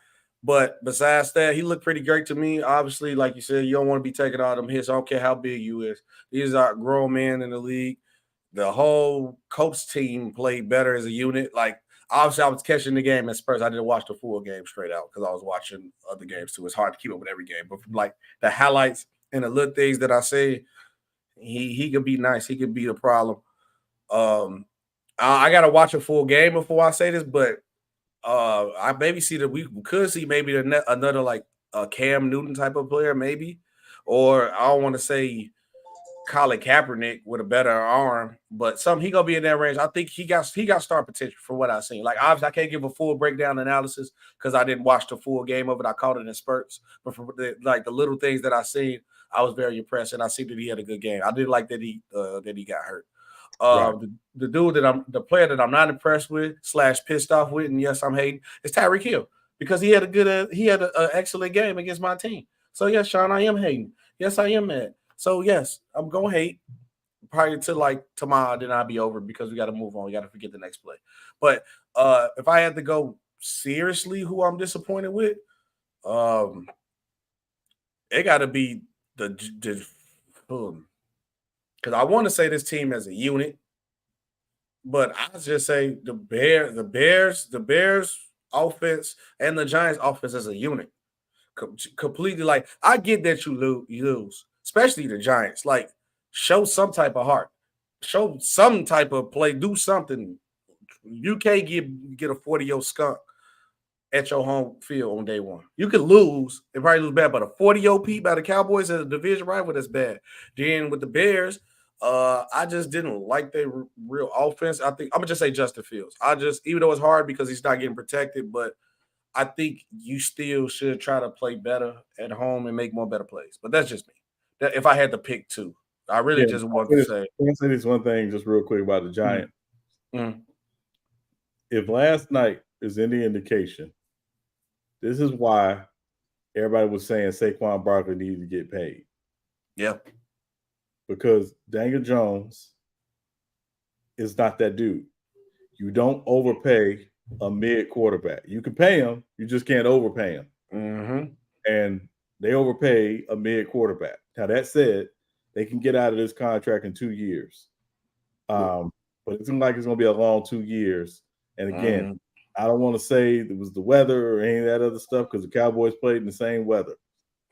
But besides that, he looked pretty great to me. Obviously, like you said, you don't want to be taking all them hits. I don't care how big you is. These are grown men in the league. The whole Colts team played better as a unit. Like, obviously, I was catching the game at Spurs. I didn't watch the full game straight out because I was watching other games too. It's hard to keep up with every game. But from like the highlights and the little things that I say, he could be nice. He could be the problem. I got to watch a full game before I say this, but I maybe see that we could see maybe another like a Cam Newton type of player, maybe, or I don't want to say Colin Kaepernick with a better arm, but he gonna be in that range. I think he got star potential from what I've seen. Like obviously, I can't give a full breakdown analysis because I didn't watch the full game of it. I caught it in spurts, but for the little things that I seen, I was very impressed, and I see that he had a good game. I did like that he got hurt. Right. The player that I'm not impressed with / pissed off with, and yes, I'm hating, is Tyreek Hill because he had an excellent game against my team. So yes, Sean, I am hating. Yes, I am mad. So yes, I'm gonna hate probably to like tomorrow. Then I'll be over because we got to move on. We got to forget the next play. But if I had to go seriously, who I'm disappointed with, it got to be because I want to say this team as a unit, but I just say the Bears offense and the Giants offense as a unit. Completely, like, I get that you lose, especially the Giants. Like, show some type of heart, show some type of play, do something. You can't get a 40-year skunk at your home field on day one. You could lose and probably lose bad, but a 40-year peep by the Cowboys as a division rival, that's bad. Then with the Bears, I just didn't like their real offense. I think I'm gonna just say Justin Fields. Even though it's hard because he's not getting protected, but I think you still should try to play better at home and make more better plays. But that's just me. If I had to pick two, I really just want to say. Let me say this one thing just real quick about the Giants. If last night is any indication, this is why everybody was saying Saquon Barkley needed to get paid. Yeah. Because Daniel Jones is not that dude. You don't overpay a mid quarterback. You can pay him, you just can't overpay him. Mm-hmm. And they overpay a mid quarterback. Now that said, they can get out of this contract in 2 years. But it seems like it's going to be a long 2 years. And again, I don't want to say it was the weather or any of that other stuff because the Cowboys played in the same weather.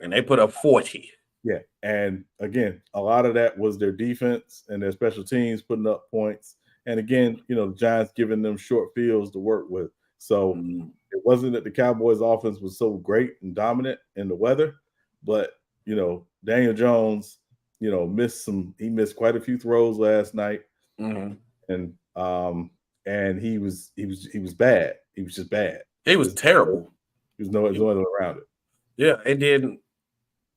And they put up 40. Yeah. And again, a lot of that was their defense and their special teams putting up points. And again, the Giants giving them short fields to work with. So it wasn't that the Cowboys offense was so great and dominant in the weather, but, Daniel Jones, he missed quite a few throws last night. Mm-hmm. And he was bad. He was just bad. He was terrible. There's no other way around it. Yeah, and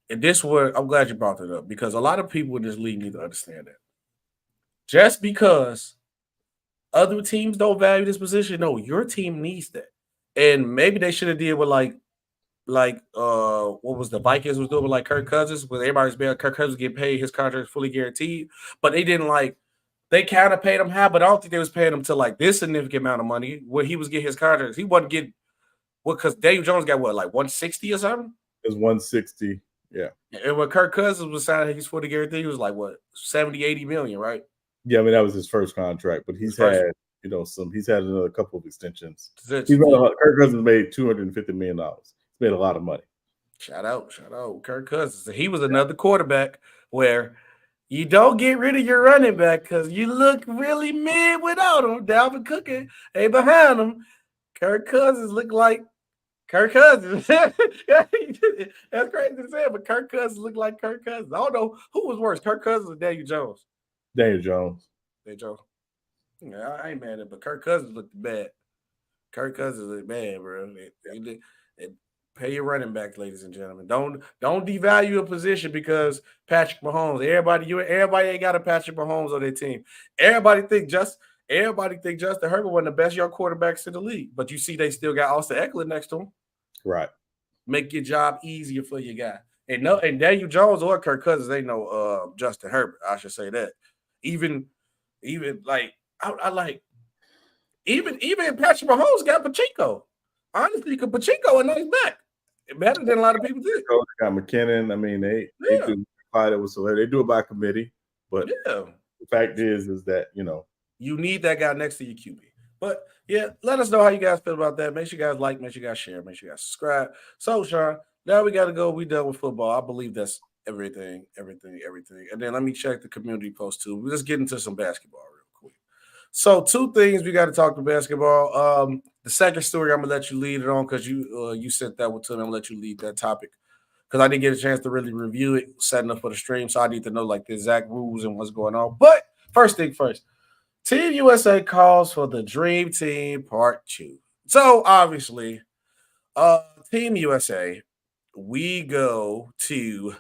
this word, I'm glad you brought that up because a lot of people in this league need to understand that. Just because other teams don't value this position, no, your team needs that. And maybe they should have did with like what was the Vikings was doing with like Kirk Cousins, where everybody's being Kirk Cousins getting paid, his contract is fully guaranteed, but they didn't they kind of paid him half, but I don't think they was paying him to like this significant amount of money where he was getting his contracts. He wasn't getting because Daniel Jones got what, like 160 or something? It was 160, yeah. And when Kirk Cousins was signing his fully guaranteed, he was like what, 70, 80 million, right? Yeah, I mean that was his first contract, but he's had he's had another couple of extensions. Kirk Cousins made $250 million. He's made a lot of money. Shout out, Kirk Cousins. He was another quarterback where you don't get rid of your running back because you look really mid without him. Dalvin Cook ain't behind him. Kirk Cousins looked like Kirk Cousins. That's crazy to say, but Kirk Cousins looked like Kirk Cousins. I don't know who was worse, Kirk Cousins or Daniel Jones. Daniel Jones. Yeah, I ain't mad at it, but Kirk Cousins looked bad. Kirk Cousins looked bad, bro. Pay your running backs, ladies and gentlemen. Don't devalue a position because Patrick Mahomes. Everybody ain't got a Patrick Mahomes on their team. Everybody think Justin Herbert one of the best young quarterbacks in the league, but you see they still got Austin Eckler next to him. Right. Make your job easier for your guy. And Daniel Jones or Kirk Cousins, they know Justin Herbert. I should say that. Even like I like even Patrick Mahomes got Pacheco. Honestly, because Pacheco a nice back. Better than a lot of people did. They got McKinnon. I mean, they do they do it by committee. But the fact is that you need that guy next to your QB. But yeah, let us know how you guys feel about that. Make sure you guys like, make sure you guys share, make sure you guys subscribe. So, Sean, now we got to go. We done with football. I believe that's everything. And then let me check the community post too. Let's get into some basketball real quick. So, two things we got to talk to basketball. The second story, I'm gonna let you lead it on because you sent that one to me. I'm gonna let you lead that topic because I didn't get a chance to really review it, setting up for the stream. So I need to know like the exact rules and what's going on. But first thing first, Team USA calls for the Dream Team Part 2. So obviously, Team USA, we go to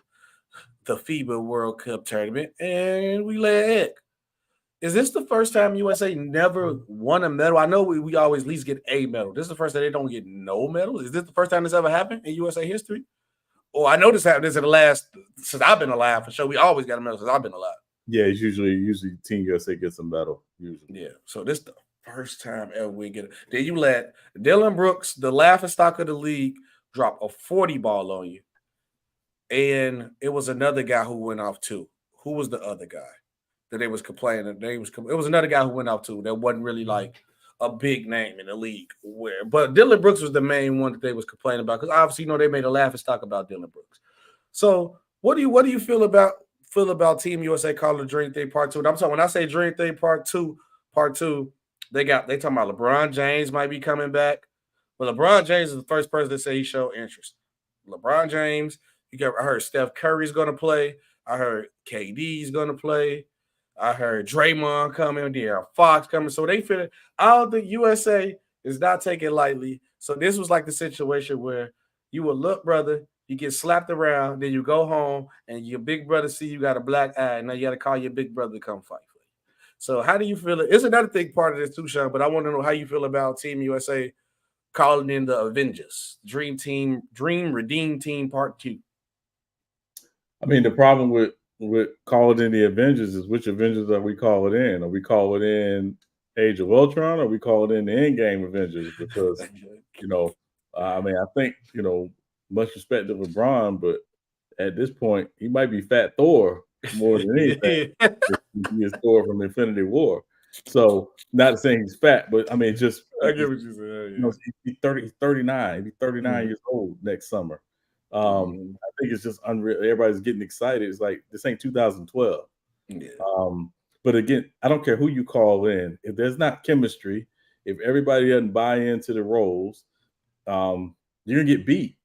the FIBA World Cup tournament and we lay an egg. Is this the first time USA never won a medal? I know we always at least get a medal. This is the first time they don't get no medals. Is this the first time this ever happened in USA history? Or I know this happened in the last, since I've been alive for sure. We always got a medal since I've been alive. Yeah, it's usually Team USA gets a medal. Usually. Yeah, so this is the first time ever we get it. Then you let Dylan Brooks, the laughingstock of the league, drop a 40 ball on you. And it was another guy who went off too. Who was the other guy that they was complaining? It was another guy who went off too. That wasn't really like a big name in the league. But Dylan Brooks was the main one that they was complaining about because obviously they made a laughingstock about Dylan Brooks. So what do you feel about Team USA calling Dream Thing Part 2? And I'm talking when I say Dream Thing Part 2, they talking about LeBron James might be coming back. But LeBron James is the first person to say he showed interest. LeBron James, I heard Steph Curry's gonna play. I heard KD's gonna play. I heard Draymond coming, De'Aaron Fox coming. So they feel I don't think USA is not taking it lightly. So this was like the situation where you would look, brother, you get slapped around, then you go home, and your big brother see you got a black eye, and now you got to call your big brother to come fight for you. So how do you feel? It's another thing part of this too, Sean, but I want to know how you feel about Team USA calling in the Avengers, Dream Redeem Team Part 2. I mean, the problem with calling in the Avengers is which Avengers are we calling in? Are we calling in Age of Ultron, or we call it in the Endgame Avengers? Because I think much respect to LeBron, but at this point, he might be Fat Thor more than anything. He is Thor from Infinity War. So, not saying he's fat, but I mean, just I get what you said. Yeah. He's 39. He'll be 39 years old next summer. I think it's just unreal. Everybody's getting excited. It's like this ain't 2012. Yeah. But again, I don't care who you call in. If there's not chemistry, if everybody doesn't buy into the roles, you're gonna get beat.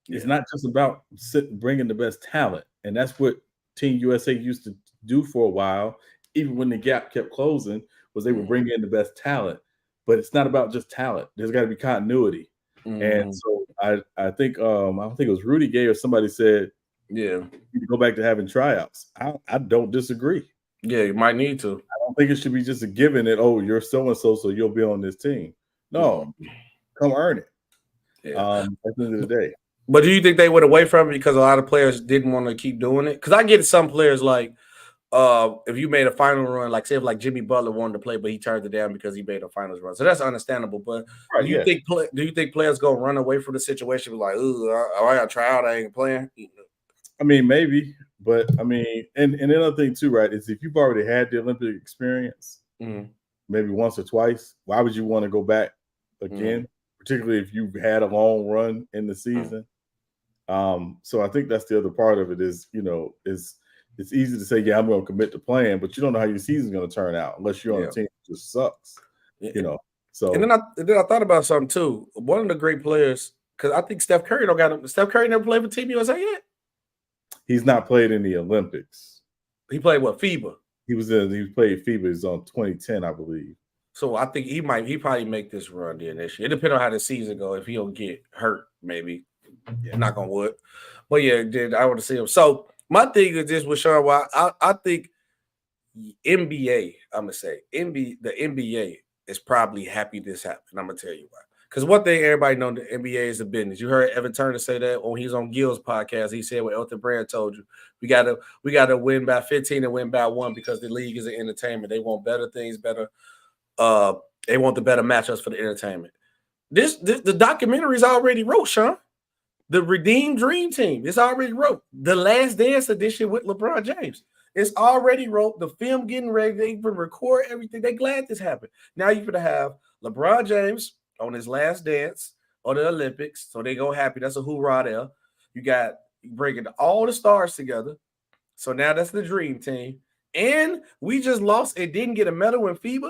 Yeah. It's not just about bringing the best talent, and that's what Team USA used to do for a while. Even when the gap kept closing, was they would bring in the best talent. But it's not about just talent. There's got to be continuity. And so I think I don't think it was Rudy Gay or somebody said, you go back to having tryouts. I don't disagree. Yeah, you might need to. I don't think it should be just a given that, you're so-and-so, so you'll be on this team. No, come earn it. Yeah. At the end of the day. But do you think they went away from it because a lot of players didn't want to keep doing it? Because I get some players like, if you made a final run, like say if like Jimmy Butler wanted to play, but he turned it down because he made a finals run. So that's understandable. But do you think players gonna run away from the situation like, I gotta try out, I ain't playing? I mean, maybe, but I mean, and another thing too, right, is if you've already had the Olympic experience, maybe once or twice, why would you want to go back again? Particularly if you've had a long run in the season. So I think that's the other part of it is, it's easy to say, I'm going to commit to playing, but you don't know how your season's going to turn out unless you're on a team that just sucks, So and then I thought about something too. One of the great players, because I think Steph Curry Steph Curry never played for Team USA yet. He's not played in the Olympics. He played what, FIBA? He played FIBA. He's on 2010, I believe. So I think he probably make this run there this year. It depends on how the season go. If he'll get hurt, maybe. Knock on wood. But I want to see him. So my thing is this with Sean. Why I think NBA, I'm gonna say the NBA is probably happy this happened. I'm gonna tell you why. Because one thing everybody know, the NBA is a business. You heard Evan Turner say that when he's on Gil's podcast. He said what Elton Brand told you. We gotta win by 15 and win by 1 because the league is an entertainment. They want better things, better. They want the better matchups for the entertainment. The documentary's already wrote, Sean. The Redeemed Dream Team. It's already wrote. The Last Dance edition with LeBron James. It's already wrote. The film getting ready. They even record everything. They glad this happened. Now you're gonna have LeBron James on his last dance on the Olympics. So they go happy. That's a hoorah there. You bringing all the stars together. So now that's the Dream Team. And we just lost and didn't get a medal in FIBA.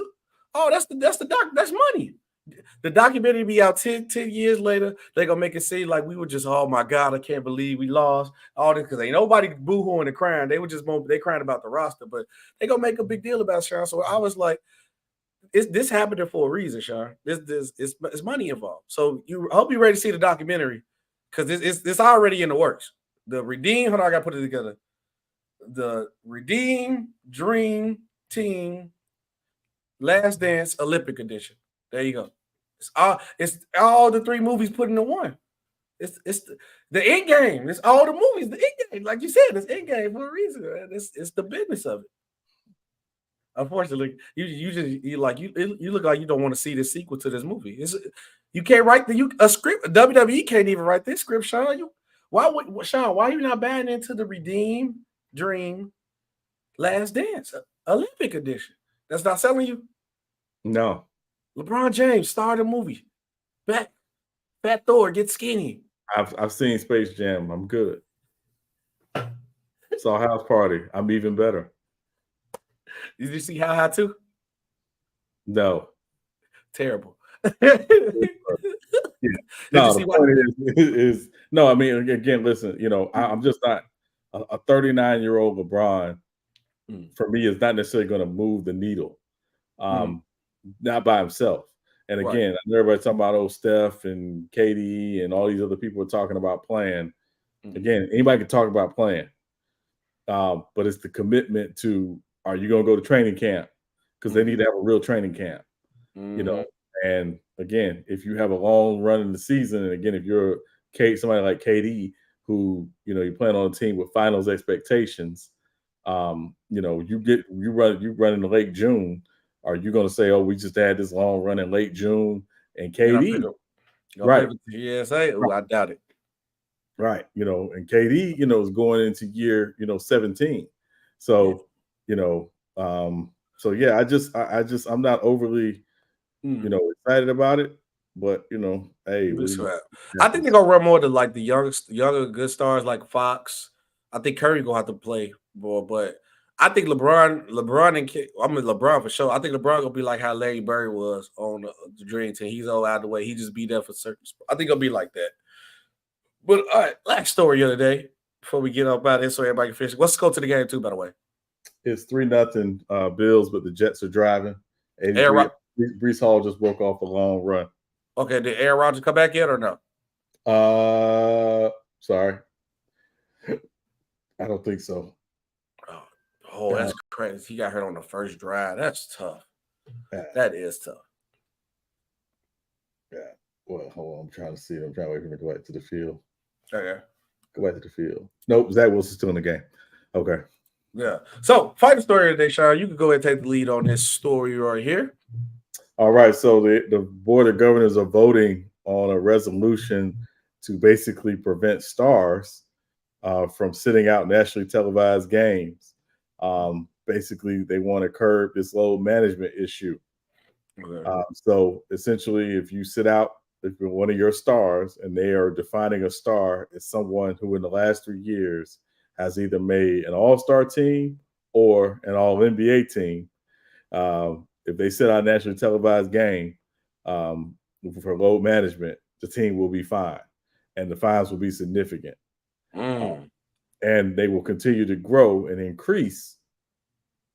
Oh, that's money. The documentary be out 10 years later. They're going to make it seem like we were just, oh, my God, I can't believe we lost. All this because ain't nobody boo-hooing and crying. They crying about the roster, but they going to make a big deal about Sean. So I was like, this happened for a reason, Sean. It's money involved. So I hope you're ready to see the documentary because it's already in the works. The Redeem, hold on, I got to put it together. The Redeem Dream Team Last Dance Olympic Edition. There you go. It's all the 3 movies put into one. It's the end game. It's all the movies. The end game, like you said, it's end game for a reason. Man. It's the business of it. Unfortunately, you look like you don't want to see the sequel to this movie. You can't write a script. WWE can't even write this script, Sean. Why are you not buying into the Redeem Dream Last Dance Olympic Edition? That's not selling you. No. LeBron James starred a movie. Fat Thor gets skinny. I've seen Space Jam. I'm good. Saw House Party. I'm even better. Did you see How High too? No. Terrible. Yeah. No, the point is no. I mean, again, listen. I'm just not a 39-year-old LeBron. For me, is not necessarily going to move the needle. Not by himself. And again, I know everybody's talking about Steph and KD and all these other people are talking about playing. Again, anybody can talk about playing. But it's the commitment to, are you going to go to training camp? Because they need to have a real training camp. And again, if you have a long run in the season, and again, if you're somebody like KD, who, you're playing on a team with finals expectations, you run in the late June. Are you going to say, oh, we just had this long run in late June and KD? Right. I doubt it. Right. And KD, is going into year, 17. So, so yeah, I'm not overly, excited about it. But hey, I think they're gonna run more to like the younger good stars like Fox. I think Curry gonna have to play more, but I think LeBron and LeBron for sure. I think LeBron gonna be like how Larry Bird was on the Dream Team. He's all out of the way. He just be there for certain. I think it'll be like that. But all right, last story of the day before we get up out of here, so everybody can finish. Let's go to the game too. By the way, it's 3-0 Bills, but the Jets are driving. Brees Hall just broke off a long run. Okay, did Aaron Rodgers come back yet or no? Sorry. I don't think so. Oh, that's crazy. He got hurt on the first drive. That's tough. That is tough. Yeah. Well, hold on. I'm trying to see. I'm trying to wait for him to go back to the field. Okay. Go back to the field. Nope, Zach Wilson's still in the game. Okay. Yeah. So, fight the story today, Sean. You can go ahead and take the lead on this story right here. All right, so the Board of Governors are voting on a resolution to basically prevent stars from sitting out nationally televised games. Basically, they want to curb this load management issue. Okay. So essentially, if you sit out, if you're one of your stars and they are defining a star as someone who in the last 3 years has either made an all-star team or an all-NBA team, if they sit out a nationally televised game for load management, the team will be fined, and the fines will be significant. And they will continue to grow and increase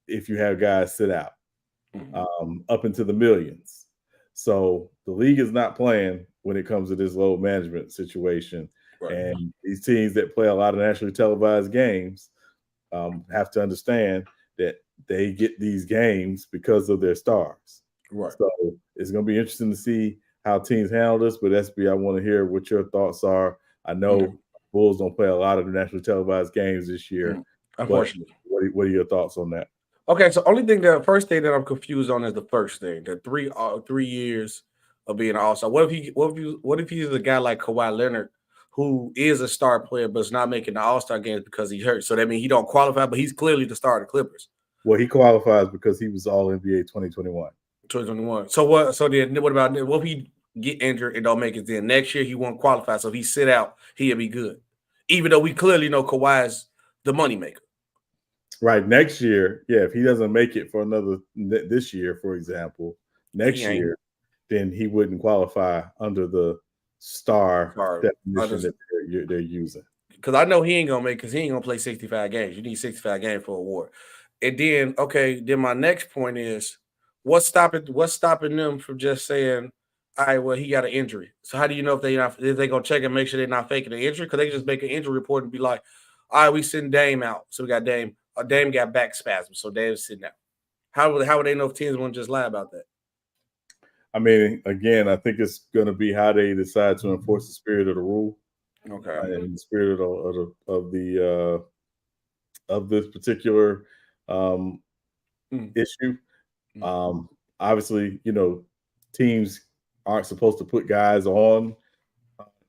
if you have guys sit out up into the millions. So the league is not playing when it comes to this load management situation. Right. And these teams that play a lot of nationally televised games have to understand that they get these games because of their stars. Right. So it's going to be interesting to see how teams handle this. But SB, I want to hear what your thoughts are. I know Bulls don't play a lot of the nationally televised games this year. Unfortunately. What are your thoughts on that? Okay, so the first thing that I'm confused on is the first thing, the 3 years of being an all-star. What if he's a guy like Kawhi Leonard who is a star player but is not making the all-star games because he hurt? So that means he don't qualify, but he's clearly the star of the Clippers. Well, he qualifies because he was All-NBA 2021. 2021. So what? So then, what about if he get injured and don't make it? Then next year he won't qualify. So if he sit out, he'll be good, even though we clearly know Kawhi's the moneymaker. Right. Next year, yeah. If he doesn't make it for this year, for example, next year, then he wouldn't qualify under the star definition that they're using. Because I know he ain't gonna make, because he ain't gonna play 65 games. You need 65 games for an award. And then, then my next point is, what's stopping them from just saying, all right, well, he got an injury. So how do you know if they gonna check and make sure they're not faking an injury? Because they can just make an injury report and be like, all right, we send Dame out. So we got Dame. Dame got back spasms, so Dame's sitting out. How would they know if teams won't just lie about that? I mean, again, I think it's going to be how they decide to enforce the spirit of the rule. Okay, and the spirit of this particular issue. Obviously, teams aren't supposed to put guys on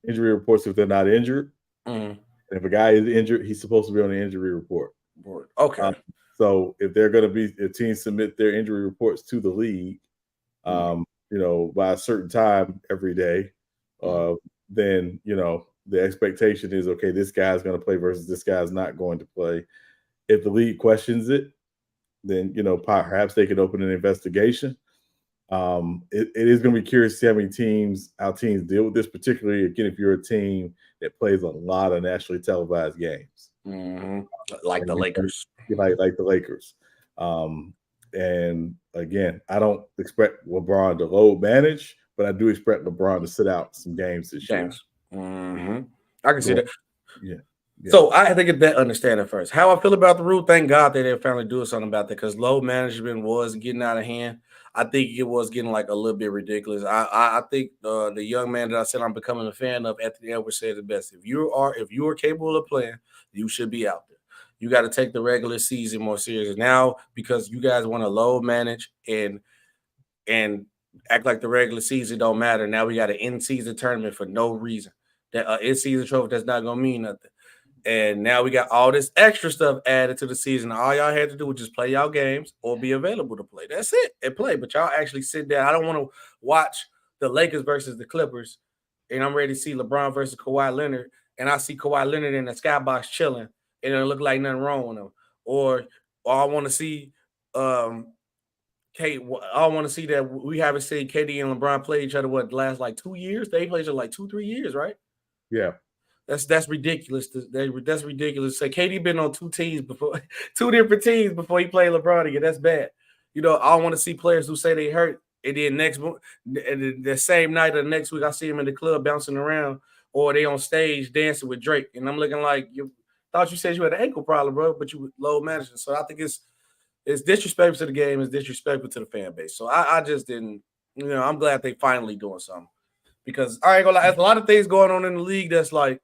injury reports if they're not injured. And if a guy is injured, he's supposed to be on the injury report. Okay. So if teams submit their injury reports to the league, by a certain time every day, then the expectation is, okay, this guy's going to play versus this guy's not going to play. If the league questions it, then perhaps they could open an investigation. It is going to be curious to see how teams deal with this, particularly again if you're a team that plays a lot of nationally televised games. Like the Lakers. Like the Lakers. And again, I don't expect LeBron to load manage, but I do expect LeBron to sit out some games this year. I can see that. Yeah. So I had to get that understanding first. How I feel about the rule, thank God that they're finally doing something about that, because load management was getting out of hand. I think it was getting like a little bit ridiculous. I think the young man that I said I'm becoming a fan of, Anthony Edwards, said the best. If you are capable of playing, you should be out there. You got to take the regular season more serious now, because you guys want to load manage and and act like the regular season don't matter. Now we got an in-season tournament for no reason. That in-season trophy that's not gonna mean nothing. And now we got all this extra stuff added to the season. All y'all had to do was just play y'all games or be available to play. That's it. And play. But y'all actually sit down. I don't want to watch the Lakers versus the Clippers, and I'm ready to see LeBron versus Kawhi Leonard, and I see Kawhi Leonard in the skybox chilling, and it look like nothing wrong with him. Or I want to see I want to see that we haven't seen KD and LeBron play each other the last like 2 years. They played each other like 2-3 years, right? Yeah. That's ridiculous. That's ridiculous. Say KD been on two teams before, two different teams before he played LeBron again. That's bad. You know, I want to see players who say they hurt, and then the same night or the next week I see them in the club bouncing around, or they on stage dancing with Drake, and I'm looking like, you thought you said you had an ankle problem, bro, but you low management. So I think it's disrespectful to the game, it's disrespectful to the fan base. So I just didn't, you know, I'm glad they finally doing something, because I ain't gonna lie, there's a lot of things going on in the league that's like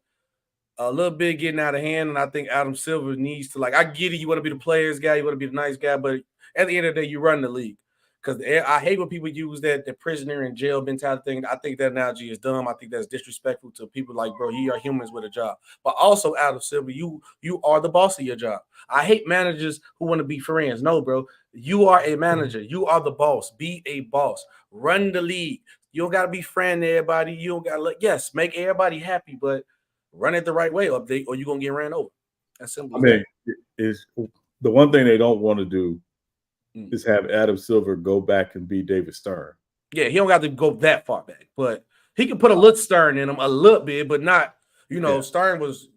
a little bit getting out of hand, and I think Adam Silver needs to, like, I get it, you want to be the players guy, you want to be the nice guy, but at the end of the day, you run the league. Because I hate when people use that the prisoner in jail mentality thing. I think that analogy is dumb. I think that's disrespectful to people. Like, bro, you are humans with a job. But also, Adam Silver, you are the boss of your job. I hate managers who want to be friends. No, bro, you are a manager. You are the boss. Be a boss. Run the league. You don't got to be friend to everybody. You don't got to, yes, make everybody happy, but run it the right way, or you're going to get ran over. That's simple. I mean, is the one thing they don't want to do is have Adam Silver go back and be David Stern. Yeah, he don't got to go that far back, but he can put a little Stern in him a little bit, but not, you know, Stern was.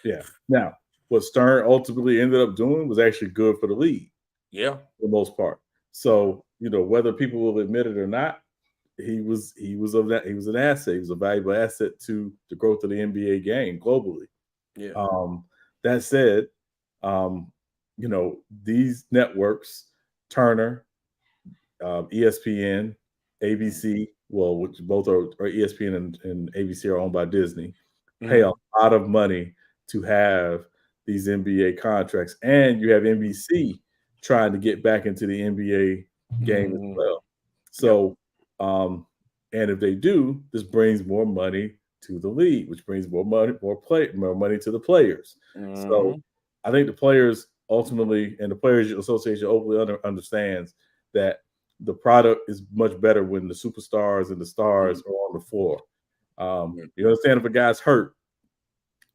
Yeah. Now, what Stern ultimately ended up doing was actually good for the league. Yeah. For the most part. So, you know, whether people will admit it or not, he was an asset. He was a valuable asset to the growth of the NBA game globally. Yeah. That said, you know, these networks, Turner, ESPN, ABC, well, which both are ESPN and ABC are owned by Disney, pay a lot of money to have these NBA contracts. And you have NBC trying to get back into the NBA game as well. So, and if they do, this brings more money to the league, which brings more money to the players. So I think the players ultimately, and the Players Association ultimately understands that the product is much better when the superstars and the stars are on the floor. You understand if a guy's hurt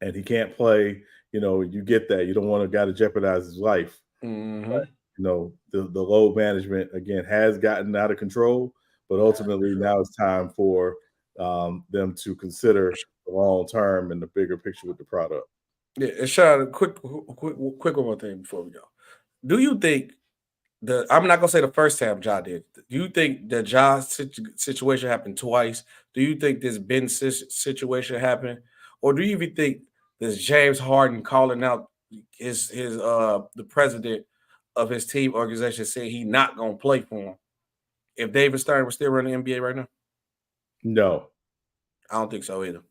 and he can't play, you know, you get that. You don't want a guy to jeopardize his life. But, you know, the load management, again, has gotten out of control, but ultimately now it's time for them to consider the long term and the bigger picture with the product. Yeah, and Sean, quick one more thing before we go. Do you think I'm not gonna say the first time Ja did. Do you think the Ja situation happened twice? Do you think this Ben situation happened, or do you even think this James Harden calling out his the president of his team organization saying he not gonna play for him? If David Stern was still running the NBA right now? No, I don't think so either.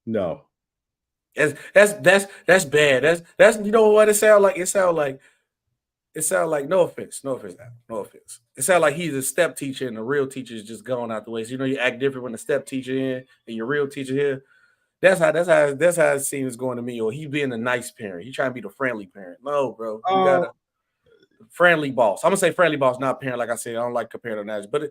No. That's bad. That's you know what it sounds like? It sounds like no offense. It sounds like he's a step teacher and the real teacher is just going out the way. So, you know, you act different when the step teacher in and your real teacher here. That's how it seems going to me. Or he being a nice parent. He trying to be the friendly parent. No, bro. You got a friendly boss. I'm gonna say friendly boss, not parent. Like I said, I don't like comparing to that. But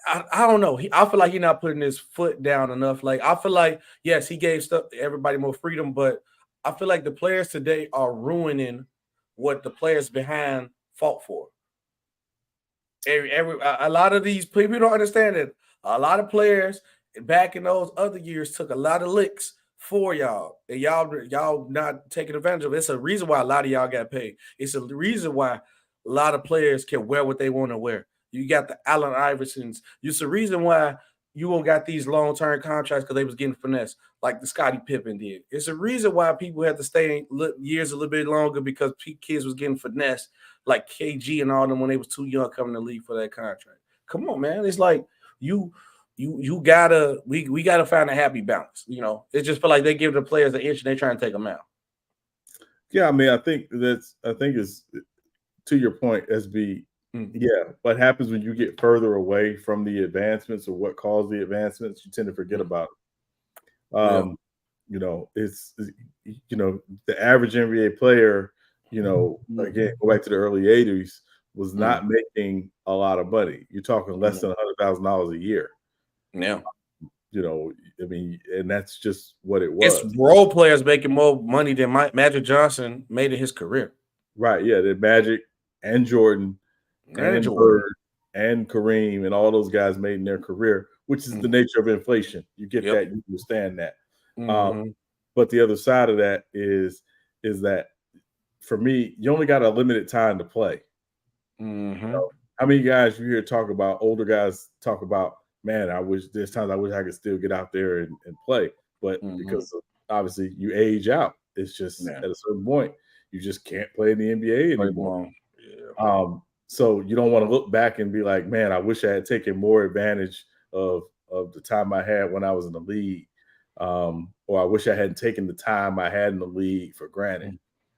I don't know. I feel like he's not putting his foot down enough. Like, I feel like, yes, he gave everybody more freedom, but I feel like the players today are ruining what the players behind fought for. A lot of these people don't understand it. A lot of players back in those other years took a lot of licks for y'all, and y'all not taking advantage of it. It's a reason why a lot of y'all got paid. It's a reason why a lot of players can wear what they want to wear. You got the Allen Iversons. It's the reason why you won't got these long-term contracts because they was getting finesse like the Scottie Pippen did. It's a reason why people had to stay years a little bit longer because kids was getting finesse like KG and all them when they was too young coming to the league for that contract. Come on, man. It's like we gotta find a happy balance. You know, it just feel like they give the players an inch and they trying to take them out. Yeah, I mean, I think is to your point, SB. Yeah, what happens when you get further away from the advancements or what caused the advancements, you tend to forget about it. It's the average NBA player, again, go back to the early 80s, was not making a lot of money. You're talking less than $100,000 a year. Yeah. And that's just what it was. It's role players making more money than Magic Johnson made in his career. Right, yeah, the Magic and Jordan and Bird and Kareem and all those guys made in their career, which is the nature of inflation. You get that, you understand that. But the other side of that is that for me, you only got a limited time to play. How many guys you hear talk about, older guys talk about, man, there's times I wish I could still get out there and play. But because obviously you age out, it's just at a certain point, you just can't play in the NBA anymore. So you don't want to look back and be like, man, I wish I had taken more advantage of the time I had when I was in the league. Or I wish I hadn't taken the time I had in the league for granted.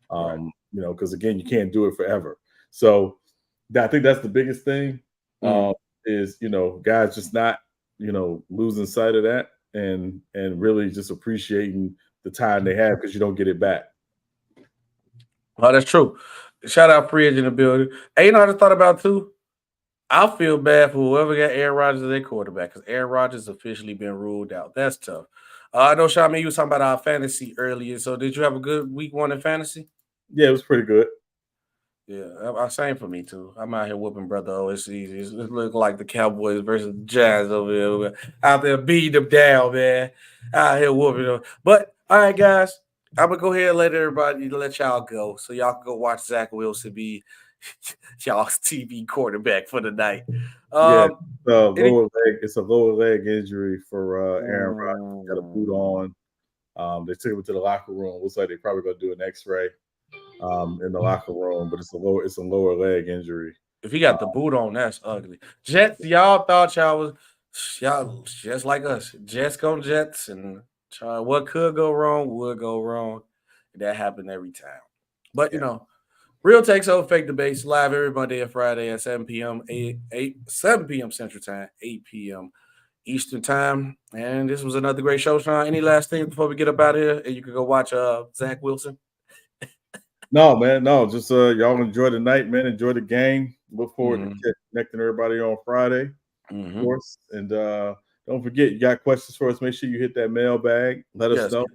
Because again, you can't do it forever. So I think that's the biggest thing is, guys just not, losing sight of that and really just appreciating the time they have because you don't get it back. Oh, that's true. Shout out Free Agent in the building. Hey, you know what I thought about too? I feel bad for whoever got Aaron Rodgers as their quarterback because Aaron Rodgers has officially been ruled out. That's tough. I know, Sean, you was talking about our fantasy earlier. So did you have a good week one in fantasy? Yeah, it was pretty good. Yeah, same for me too. I'm out here whooping brother. Oh, it's easy. It look like the Cowboys versus the Giants over here. Out there beating them down, man. Out here whooping them. But all right, guys, I'm gonna go ahead and let y'all go. So y'all can go watch Zach Wilson be y'all's TV quarterback for the night. It's a lower leg injury for Aaron Rodgers. Got a boot on. They took him to the locker room. Looks like they're probably gonna do an X-ray in the locker room, but it's a lower leg injury. If he got the boot on, that's ugly. Jets, y'all thought y'all just like us. Jets go Jets, and what could go wrong would go wrong. That happened every time. But Real Takes Over Fake Debates live every Monday and Friday at 7 p.m. 7 p.m. Central Time, 8 p.m. Eastern Time. And this was another great show, Sean. Any last things before we get up out of here? And you can go watch Zach Wilson. No, man. No, just y'all enjoy the night, man. Enjoy the game. Look forward to connecting everybody on Friday, of course. And don't forget, you got questions for us. Make sure you hit that mailbag. Let us know.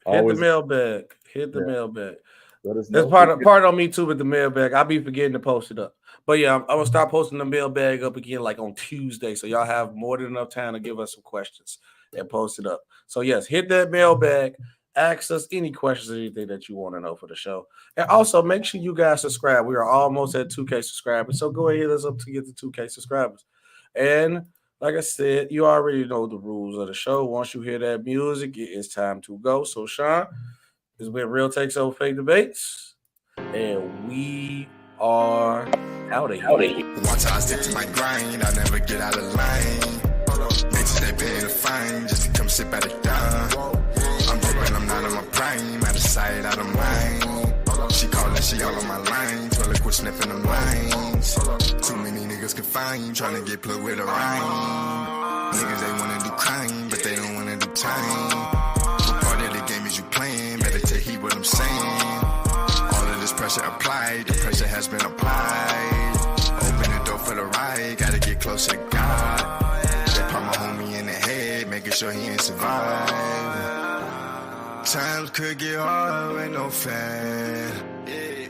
Hit the mailbag. Hit the mailbag. Let us know. That's part on me too with the mailbag. I'll be forgetting to post it up. But yeah, I'm gonna start posting the mailbag up again like on Tuesday. So y'all have more than enough time to give us some questions and post it up. So yes, hit that mailbag. Ask us any questions or anything that you want to know for the show. And also make sure you guys subscribe. We are almost at 2K subscribers. So go ahead and hit us up to get to 2K subscribers. And like I said, you already know the rules of the show. Once you hear that music, it is time to go. So Sean, this has been Real Takes Over Fake Debates. And we are out of here. Once I stick to my grind, I never get out of line. Bitches, they pay the fine just to come sit by the dime. I'm dripping, I'm not on my prime. Out of sight, out of mind. She callin', she all on my line. Told her quit sniffing them lines. Too many niggas can find, trying to get plugged with a rhyme. Niggas, they wanna do crime, but they don't wanna do time. What part of the game is you playing? Better take heed what I'm saying. All of this pressure applied, the pressure has been applied. Open the door for the ride, gotta get closer to God. They put my homie in the head, making sure he ain't survive. Times could get hard with no fan.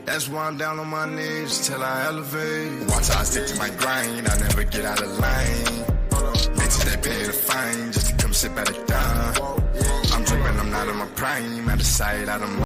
That's why I'm down on my knees till I elevate. Once I stick to my grind, I never get out of line. Bitches, they pay the fine just to come sit by the dime. I'm dripping, I'm not on my prime. Out of sight, out of mind.